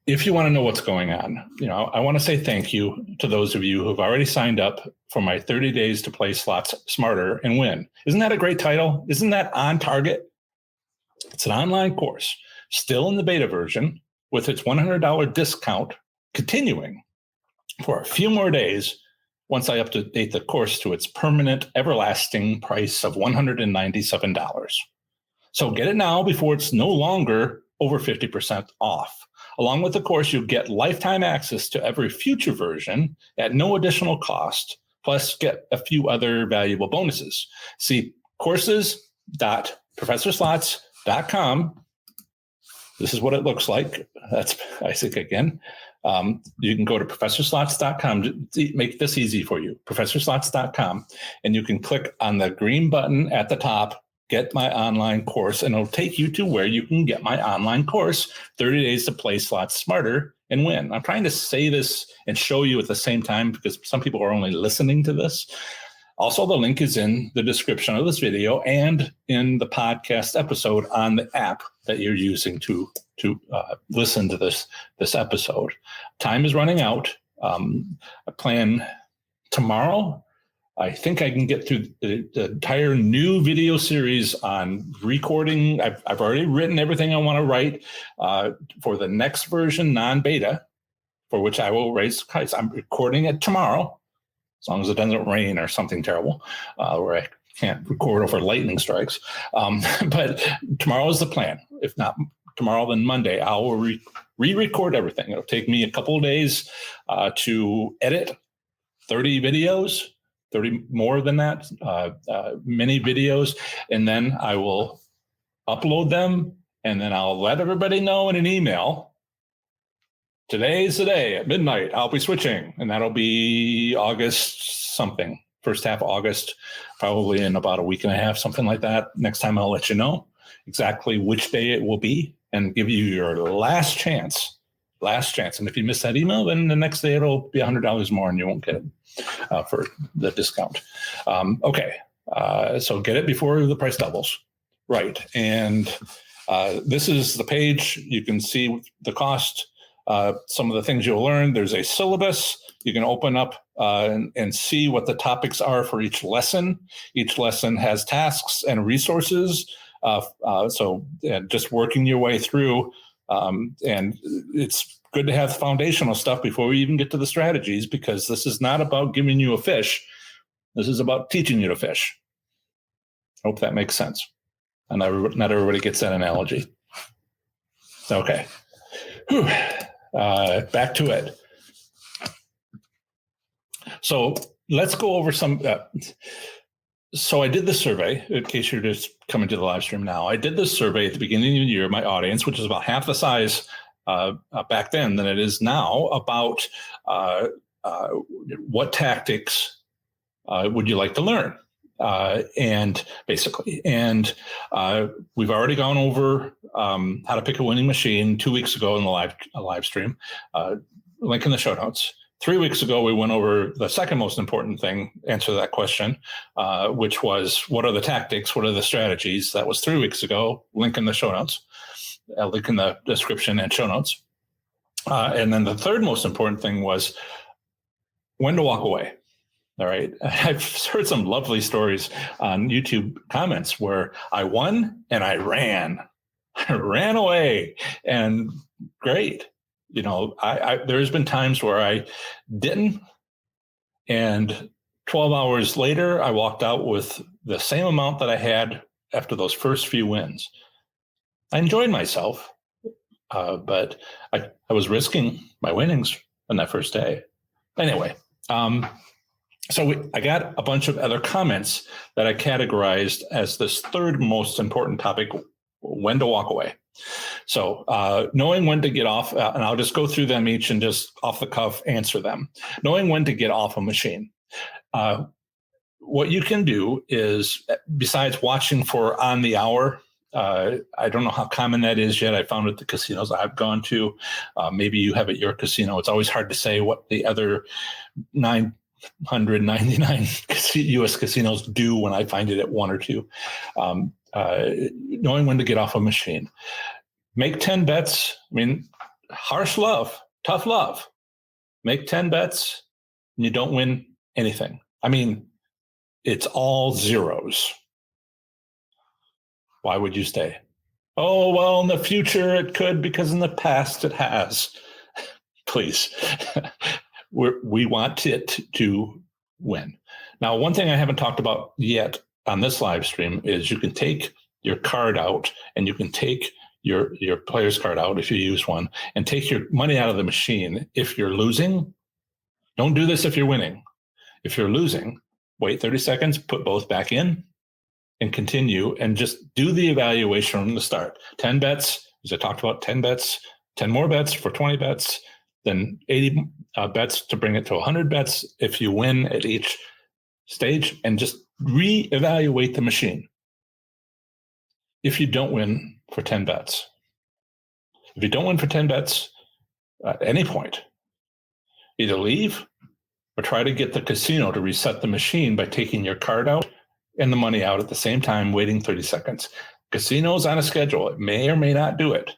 if you want to know what's going on, I want to say thank you to those of you who've already signed up for my 30 days to play slots smarter and win. Isn't that a great title? Isn't that on target? It's an online course, still in the beta version, with its $100 discount continuing for a few more days once I update the course to its permanent, everlasting price of $197. So get it now before it's no longer over 50% off. Along with the course, you'll get lifetime access to every future version at no additional cost, plus get a few other valuable bonuses. See courses.professorslots.com. This is what it looks like. That's Isaac again. You can go to professorslots.com to make this easy for you, professorslots.com, and you can click on the green button at the top, get my online course, and it'll take you to where you can get my online course, 30 Days to Play Slots Smarter and Win. I'm trying to say this and show you at the same time because some people are only listening to this. Also, the link is in the description of this video and in the podcast episode on the app that you're using to listen to this episode. Time is running out. I plan tomorrow. I think I can get through the entire new video series on recording. I've already written everything I want to write for the next version, non-beta, for which I will raise the price. I'm recording it tomorrow, as long as it doesn't rain or something terrible, where I can't record over lightning strikes. But tomorrow is the plan. If not tomorrow, then Monday, I will re-record everything. It'll take me a couple of days to edit 30 videos, 30 more than that, mini videos, and then I will upload them, and then I'll let everybody know in an email. Today's the day at midnight, I'll be switching, and that'll be August something, first half of August, probably in about a week and a half, something like that. Next time I'll let you know exactly which day it will be and give you your last chance. And if you miss that email, then the next day it'll be $100 more and you won't get it for the discount. Okay, so get it before the price doubles. Right, and this is the page. You can see the cost some of the things you'll learn. There's a syllabus. You can open up and see what the topics are for each lesson. Each lesson has tasks and resources. So just working your way through. And it's good to have foundational stuff before we even get to the strategies, because this is not about giving you a fish. This is about teaching you to fish. Hope that makes sense. And not everybody gets that analogy. Okay. Whew. Back to it. So let's go over some. So I did the survey, in case you're just coming to the live stream now. I did this survey at the beginning of the year, my audience, which is about half the size back then than it is now, about what tactics would you like to learn? And we've already gone over how to pick a winning machine 2 weeks ago in the live stream. Link in the show notes. 3 weeks ago, we went over the second most important thing, answer that question, which was, what are the tactics? What are the strategies? That was 3 weeks ago. Link in the show notes, link in the description and show notes. And then the third most important thing was when to walk away. All right. I've heard some lovely stories on YouTube comments where I won and I ran. I ran away, and great. You know, there's been times where I didn't, and 12 hours later, I walked out with the same amount that I had after those first few wins. I enjoyed myself, but I was risking my winnings on that first day. Anyway, so I got a bunch of other comments that I categorized as this third most important topic, when to walk away. So knowing when to get off, and I'll just go through them each and just off the cuff answer them. Knowing when to get off a machine. What you can do is, besides watching for on the hour, I don't know how common that is yet. I found at the casinos I've gone to. Maybe you have at your casino. It's always hard to say what the other 999 U.S. casinos do when I find it at one or two. Knowing when to get off a machine. Make 10 bets. I mean, harsh love, tough love. Make 10 bets and you don't win anything. I mean, it's all zeros. Why would you stay? Oh, well, in the future it could, because in the past it has. Please. We want it to win. Now, one thing I haven't talked about yet on this live stream is you can take your card out, and you can take your player's card out if you use one, and take your money out of the machine if you're losing. Don't do this if you're winning. If you're losing, wait 30 seconds, put both back in, and continue, and just do the evaluation from the start. 10 bets, as I talked about, 10 bets, 10 more bets for 20 bets, then 80 bets to bring it to 100 bets if you win at each stage, and just reevaluate the machine. If you don't win for 10 bets, if you don't win for 10 bets at any point, either leave or try to get the casino to reset the machine by taking your card out and the money out at the same time, waiting 30 seconds. Casino's on a schedule. It may or may not do it.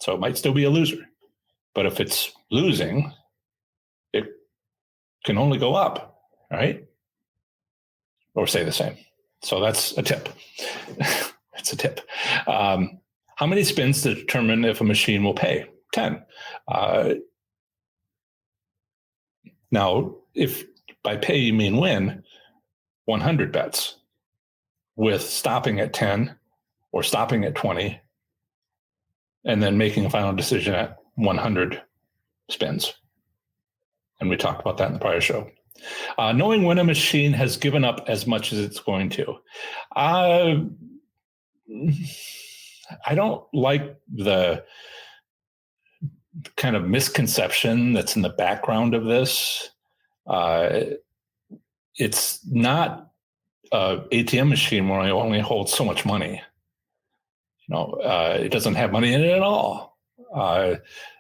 So it might still be a loser. But if it's losing, it can only go up, right? Or stay the same. So that's a tip. That's a tip. How many spins to determine if a machine will pay? 10. Now, if by pay you mean win, 100 bets with stopping at 10 or stopping at 20, and then making a final decision at 100 spins. And we talked about that in the prior show. Knowing when a machine has given up as much as it's going to. I don't like the kind of misconception that's in the background of this. It's not an ATM machine where I only hold so much money. You know, it doesn't have money in it at all.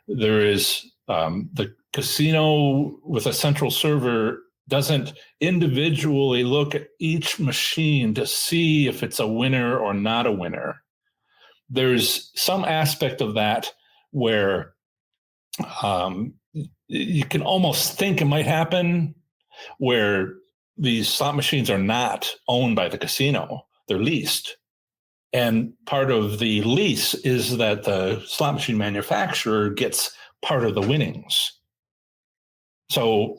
There is the casino with a central server doesn't individually look at each machine to see if it's a winner or not a winner. There's some aspect of that where you can almost think it might happen, where these slot machines are not owned by the casino, they're leased. And part of the lease is that the slot machine manufacturer gets part of the winnings. So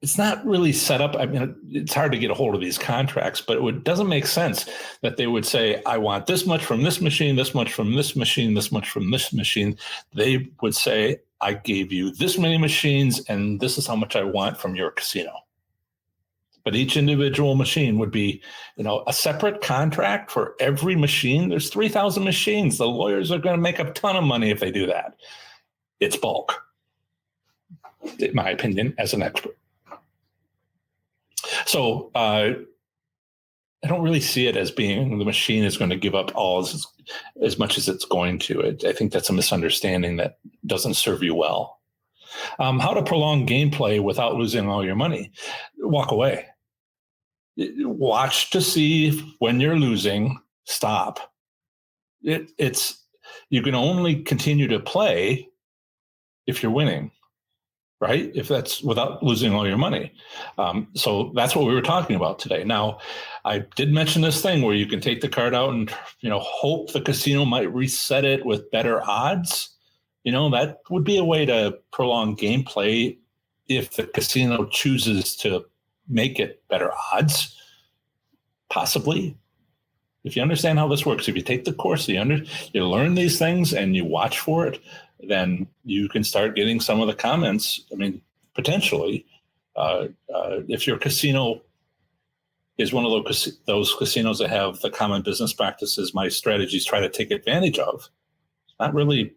it's not really set up. I mean, it's hard to get a hold of these contracts, but it doesn't make sense that they would say, I want this much from this machine, this much from this machine, this much from this machine. They would say, I gave you this many machines, and this is how much I want from your casino. But each individual machine would be, a separate contract for every machine. There's 3,000 machines. The lawyers are going to make a ton of money if they do that. It's bulk, in my opinion, as an expert. So I don't really see it as being the machine is going to give up all as much as it's going to. I think that's a misunderstanding that doesn't serve you well. How to prolong gameplay without losing all your money? Walk away. Watch to see if when you're losing, stop. You can only continue to play if you're winning, right? If that's without losing all your money. So that's what we were talking about today. Now, I did mention this thing where you can take the card out and, hope the casino might reset it with better odds. That would be a way to prolong gameplay if the casino chooses to make it better odds, possibly. If you understand how this works, if you take the course, you learn these things and you watch for it, then you can start getting some of the comments. I mean, potentially, if your casino is one of those casinos that have the common business practices my strategies try to take advantage of, it's not really,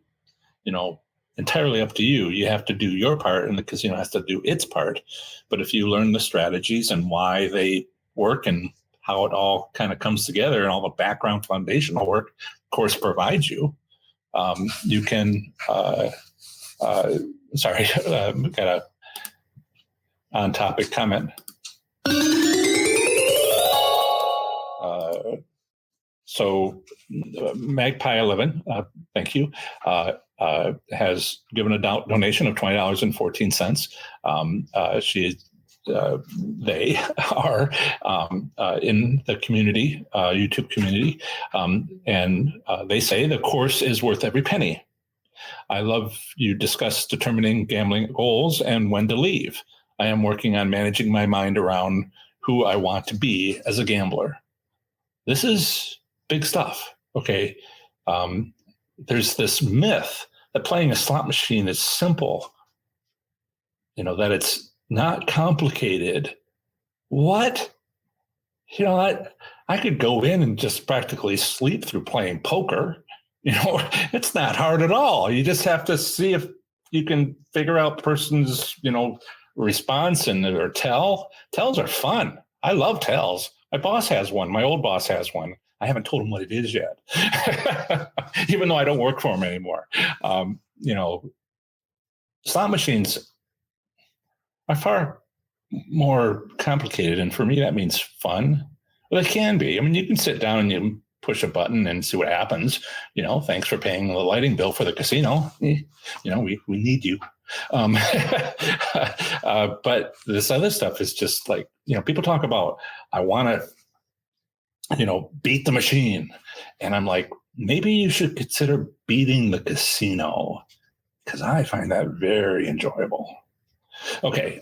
entirely up to you. You have to do your part and the casino has to do its part. But if you learn the strategies and why they work and how it all kind of comes together and all the background foundational work course provides you, you can, got a on-topic comment. So Magpie 11, thank you, has given a donation of $20.14. They are in the community, YouTube community, and they say the course is worth every penny. I love you discuss determining gambling goals and when to leave. I am working on managing my mind around who I want to be as a gambler. This is big stuff. Okay. There's this myth that playing a slot machine is simple, that it's not complicated. What? I could go in and just practically sleep through playing poker. It's not hard at all. You just have to see if you can figure out person's, response or tell. Tells are fun. I love tells. My boss has one. My old boss has one. I haven't told him what it is yet, even though I don't work for him anymore. Slot machines are far more complicated. And for me, that means fun. Well, it can be. I mean, you can sit down and you push a button and see what happens. Thanks for paying the lighting bill for the casino. We need you. But this other stuff is just like, people talk about, I want to, beat the machine. And I'm like, maybe you should consider beating the casino, because I find that very enjoyable. Okay.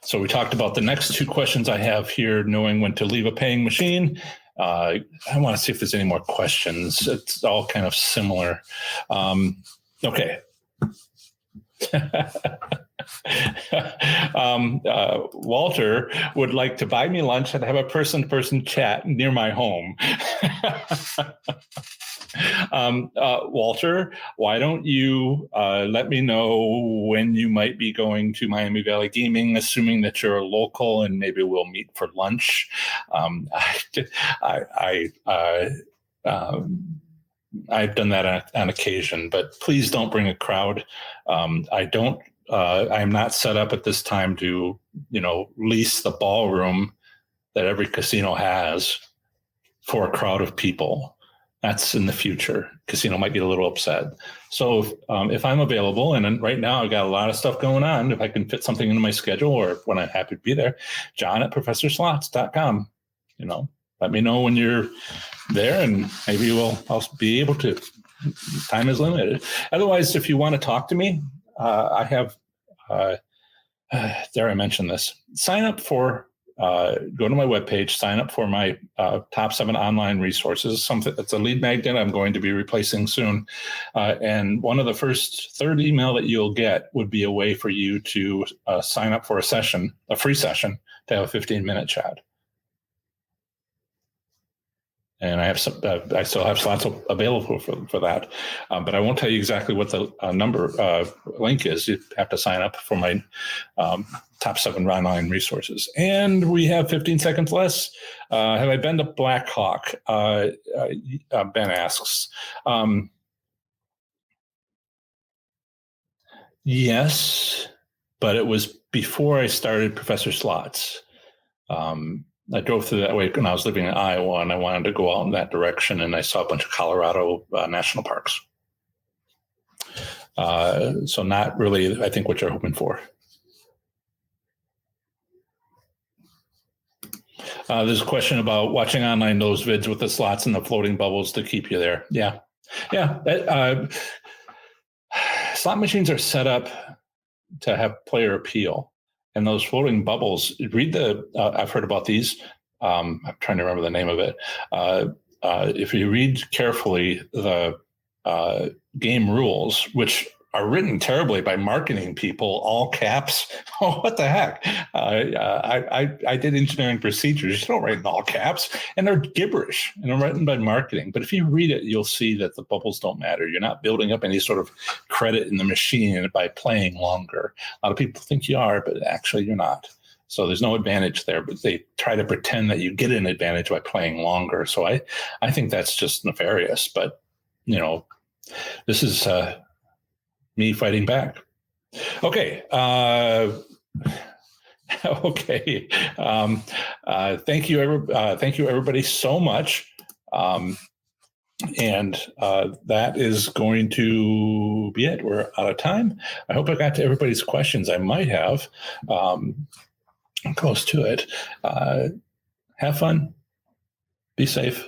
So we talked about the next two questions I have here, knowing when to leave a paying machine. I want to see if there's any more questions. It's all kind of similar. Okay. Walter would like to buy me lunch and have a person-to-person chat near my home. Walter, why don't you let me know when you might be going to Miami Valley Gaming, assuming that you're local, and maybe we'll meet for lunch. I've done that on occasion, but please don't bring a crowd. I'm not set up at this time to, lease the ballroom that every casino has for a crowd of people. That's in the future. Casino might get a little upset. So if I'm available, and right now I've got a lot of stuff going on, if I can fit something into my schedule or when I'm happy to be there, john@professorslots.com. Let me know when you're there, and maybe I'll be able to. Time is limited. Otherwise, if you want to talk to me, I have, dare I mention this, sign up for, go to my webpage, sign up for my top 7 online resources. Something that's a lead magnet I'm going to be replacing soon. And one of the first 3rd email that you'll get would be a way for you to sign up for a free session to have a 15-minute chat. And I still have slots available for that, but I won't tell you exactly what the link is. You have to sign up for my top 7 online resources. And we have 15 seconds less. Have I been to Black Hawk? Ben asks. Yes, but it was before I started Professor Slots. I drove through that way when I was living in Iowa, and I wanted to go out in that direction, and I saw a bunch of Colorado national parks. So not really, I think, what you're hoping for. There's a question about watching online those vids with the slots and the floating bubbles to keep you there. Yeah. Slot machines are set up to have player appeal. And those floating bubbles, I've heard about these. I'm trying to remember the name of it. If you read carefully the game rules, which are written terribly by marketing people, all caps. Oh, what the heck? I did engineering procedures. You don't write in all caps, and they're gibberish, and they're written by marketing. But if you read it, you'll see that the bubbles don't matter. You're not building up any sort of credit in the machine by playing longer. A lot of people think you are, but actually you're not. So there's no advantage there, but they try to pretend that you get an advantage by playing longer. So I think that's just nefarious. But, this is me fighting back. Okay. Okay. Thank you, everybody, so much. And that is going to be it. We're out of time. I hope I got to everybody's questions. I might have. Close to it. Have fun. Be safe.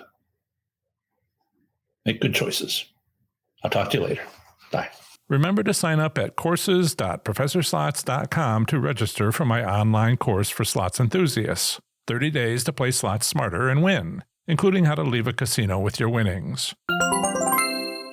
Make good choices. I'll talk to you later. Bye. Remember to sign up at courses.professorslots.com to register for my online course for slots enthusiasts. 30 days to play slots smarter and win, including how to leave a casino with your winnings.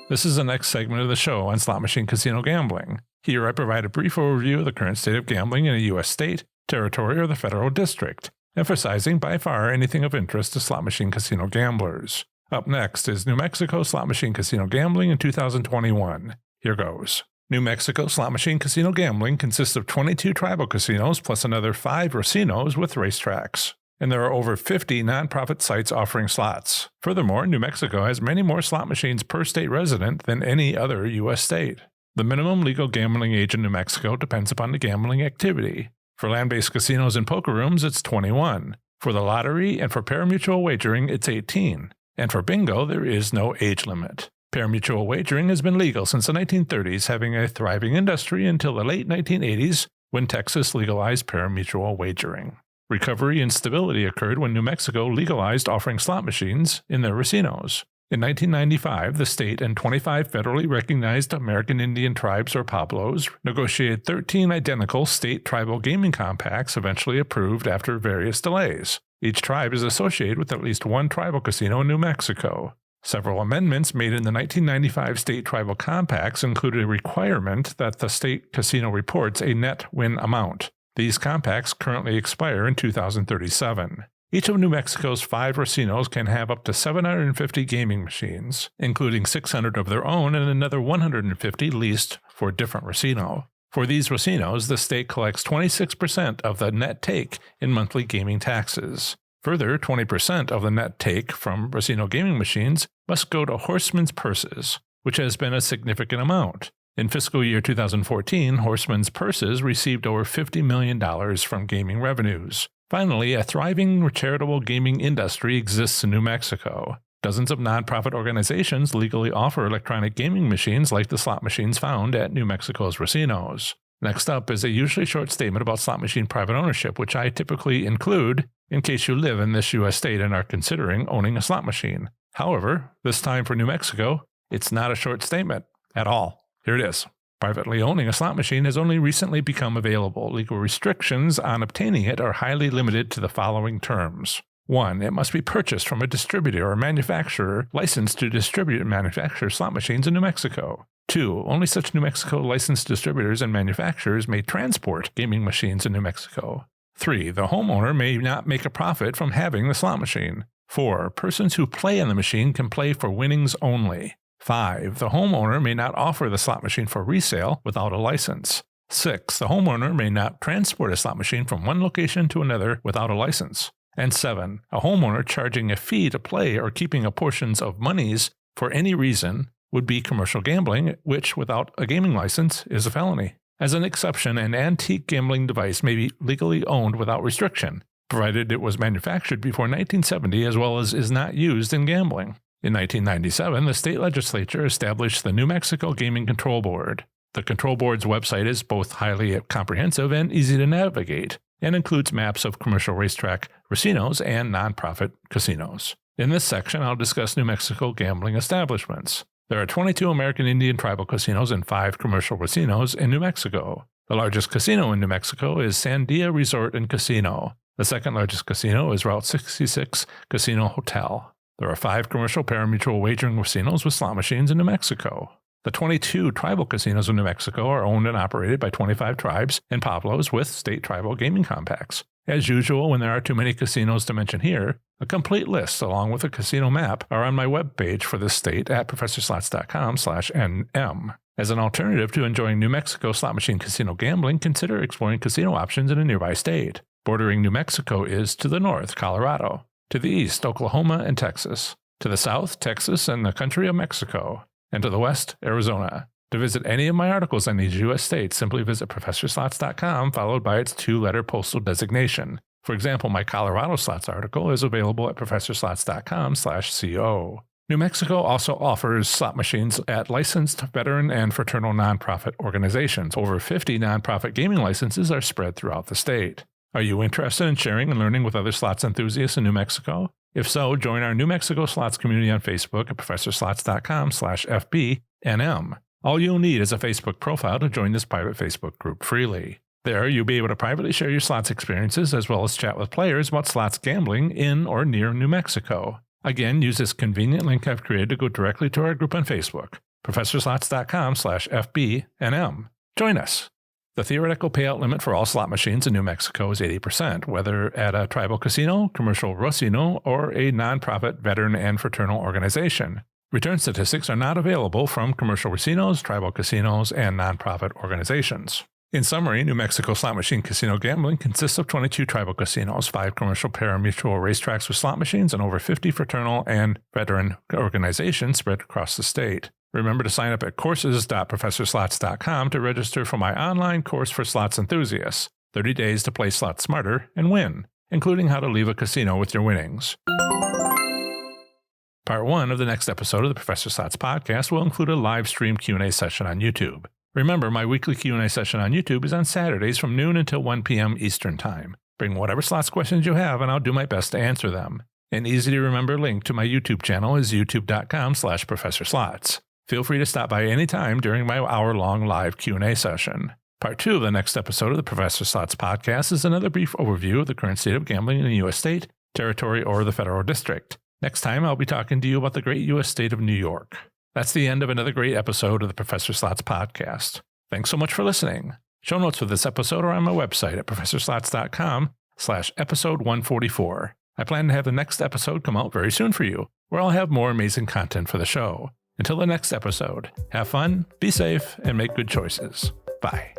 This is the next segment of the show on slot machine casino gambling. Here I provide a brief overview of the current state of gambling in a U.S. state, territory, or the federal district, emphasizing by far anything of interest to slot machine casino gamblers. Up next is New Mexico slot machine casino gambling in 2021. Here goes. New Mexico slot machine casino gambling consists of 22 tribal casinos plus another 5 racinos with racetracks. And there are over 50 nonprofit sites offering slots. Furthermore, New Mexico has many more slot machines per state resident than any other U.S. state. The minimum legal gambling age in New Mexico depends upon the gambling activity. For land-based casinos and poker rooms, it's 21. For the lottery and for pari-mutuel wagering, it's 18. And for bingo, there is no age limit. Pari-mutuel wagering has been legal since the 1930s, having a thriving industry until the late 1980s when Texas legalized pari-mutuel wagering. Recovery and stability occurred when New Mexico legalized offering slot machines in their racinos. In 1995, the state and 25 federally recognized American Indian tribes or Pueblos negotiated 13 identical state tribal gaming compacts eventually approved after various delays. Each tribe is associated with at least one tribal casino in New Mexico. Several amendments made in the 1995 state tribal compacts included a requirement that the state casino reports a net win amount. These compacts currently expire in 2037. Each of New Mexico's 5 racinos can have up to 750 gaming machines, including 600 of their own and another 150 leased for a different racino. For these racinos, the state collects 26% of the net take in monthly gaming taxes. Further, 20% of the net take from racino gaming machines must go to Horsemen's Purses, which has been a significant amount. In fiscal year 2014, Horsemen's Purses received over $50 million from gaming revenues. Finally, a thriving charitable gaming industry exists in New Mexico. Dozens of nonprofit organizations legally offer electronic gaming machines like the slot machines found at New Mexico's racinos. Next up is a usually short statement about slot machine private ownership, which I typically include in case you live in this U.S. state and are considering owning a slot machine. However, this time for New Mexico, it's not a short statement at all. Here it is. Privately owning a slot machine has only recently become available. Legal restrictions on obtaining it are highly limited to the following terms. 1. It must be purchased from a distributor or manufacturer licensed to distribute and manufacture slot machines in New Mexico. 2. Only such New Mexico licensed distributors and manufacturers may transport gaming machines in New Mexico. 3. The homeowner may not make a profit from having the slot machine. 4. Persons who play on the machine can play for winnings only. 5. The homeowner may not offer the slot machine for resale without a license. 6. The homeowner may not transport a slot machine from one location to another without a license. And 7. A homeowner charging a fee to play or keeping a portions of monies for any reason would be commercial gambling, which, without a gaming license, is a felony. As an exception, an antique gambling device may be legally owned without restriction, provided it was manufactured before 1970 as well as is not used in gambling. In 1997, the state legislature established the New Mexico Gaming Control Board. The Control Board's website is both highly comprehensive and easy to navigate, and includes maps of commercial racetrack racinos and nonprofit casinos. In this section, I'll discuss New Mexico gambling establishments. There are 22 American Indian tribal casinos and 5 commercial racinos in New Mexico. The largest casino in New Mexico is Sandia Resort and Casino. The second largest casino is Route 66 Casino Hotel. There are 5 commercial pari-mutuel wagering racinos with slot machines in New Mexico. The 22 tribal casinos in New Mexico are owned and operated by 25 tribes and pueblos with state tribal gaming compacts. As usual, when there are too many casinos to mention here, a complete list along with a casino map are on my webpage for this state at professorslots.com/nm. As an alternative to enjoying New Mexico slot machine casino gambling, consider exploring casino options in a nearby state. Bordering New Mexico is to the north, Colorado. To the east, Oklahoma and Texas. To the south, Texas and the country of Mexico. And to the west, Arizona. To visit any of my articles on these U.S. states, simply visit professorslots.com followed by its 2-letter postal designation. For example, my Colorado slots article is available at professorslots.com/co. New Mexico also offers slot machines at licensed veteran and fraternal nonprofit organizations. Over 50 nonprofit gaming licenses are spread throughout the state. Are you interested in sharing and learning with other slots enthusiasts in New Mexico? If so, join our New Mexico Slots community on Facebook at professorslots.com/FBNM. All you'll need is a Facebook profile to join this private Facebook group freely. There, you'll be able to privately share your slots experiences as well as chat with players about slots gambling in or near New Mexico. Again, use this convenient link I've created to go directly to our group on Facebook, professorslots.com/FBNM. Join us. The theoretical payout limit for all slot machines in New Mexico is 80%, whether at a tribal casino, commercial racino, or a nonprofit veteran and fraternal organization. Return statistics are not available from commercial racinos, tribal casinos, and nonprofit organizations. In summary, New Mexico slot machine casino gambling consists of 22 tribal casinos, 5 commercial pari-mutuel racetracks with slot machines, and over 50 fraternal and veteran organizations spread across the state. Remember to sign up at courses.professorslots.com to register for my online course for slots enthusiasts, 30 days to play slots smarter and win, including how to leave a casino with your winnings. Part 1 of the next episode of the Professor Slots podcast will include a live stream Q&A session on YouTube. Remember, my weekly Q&A session on YouTube is on Saturdays from noon until 1 p.m. Eastern Time. Bring whatever slots questions you have and I'll do my best to answer them. An easy-to-remember link to my YouTube channel is youtube.com/ProfessorSlots. Feel free to stop by any time during my hour-long live Q&A session. Part 2 of the next episode of the Professor Slots podcast is another brief overview of the current state of gambling in the U.S. state, territory, or the federal district. Next time, I'll be talking to you about the great U.S. state of New York. That's the end of another great episode of the Professor Slots podcast. Thanks so much for listening. Show notes for this episode are on my website at professorslots.com/episode 144. I plan to have the next episode come out very soon for you, where I'll have more amazing content for the show. Until the next episode, have fun, be safe, and make good choices. Bye.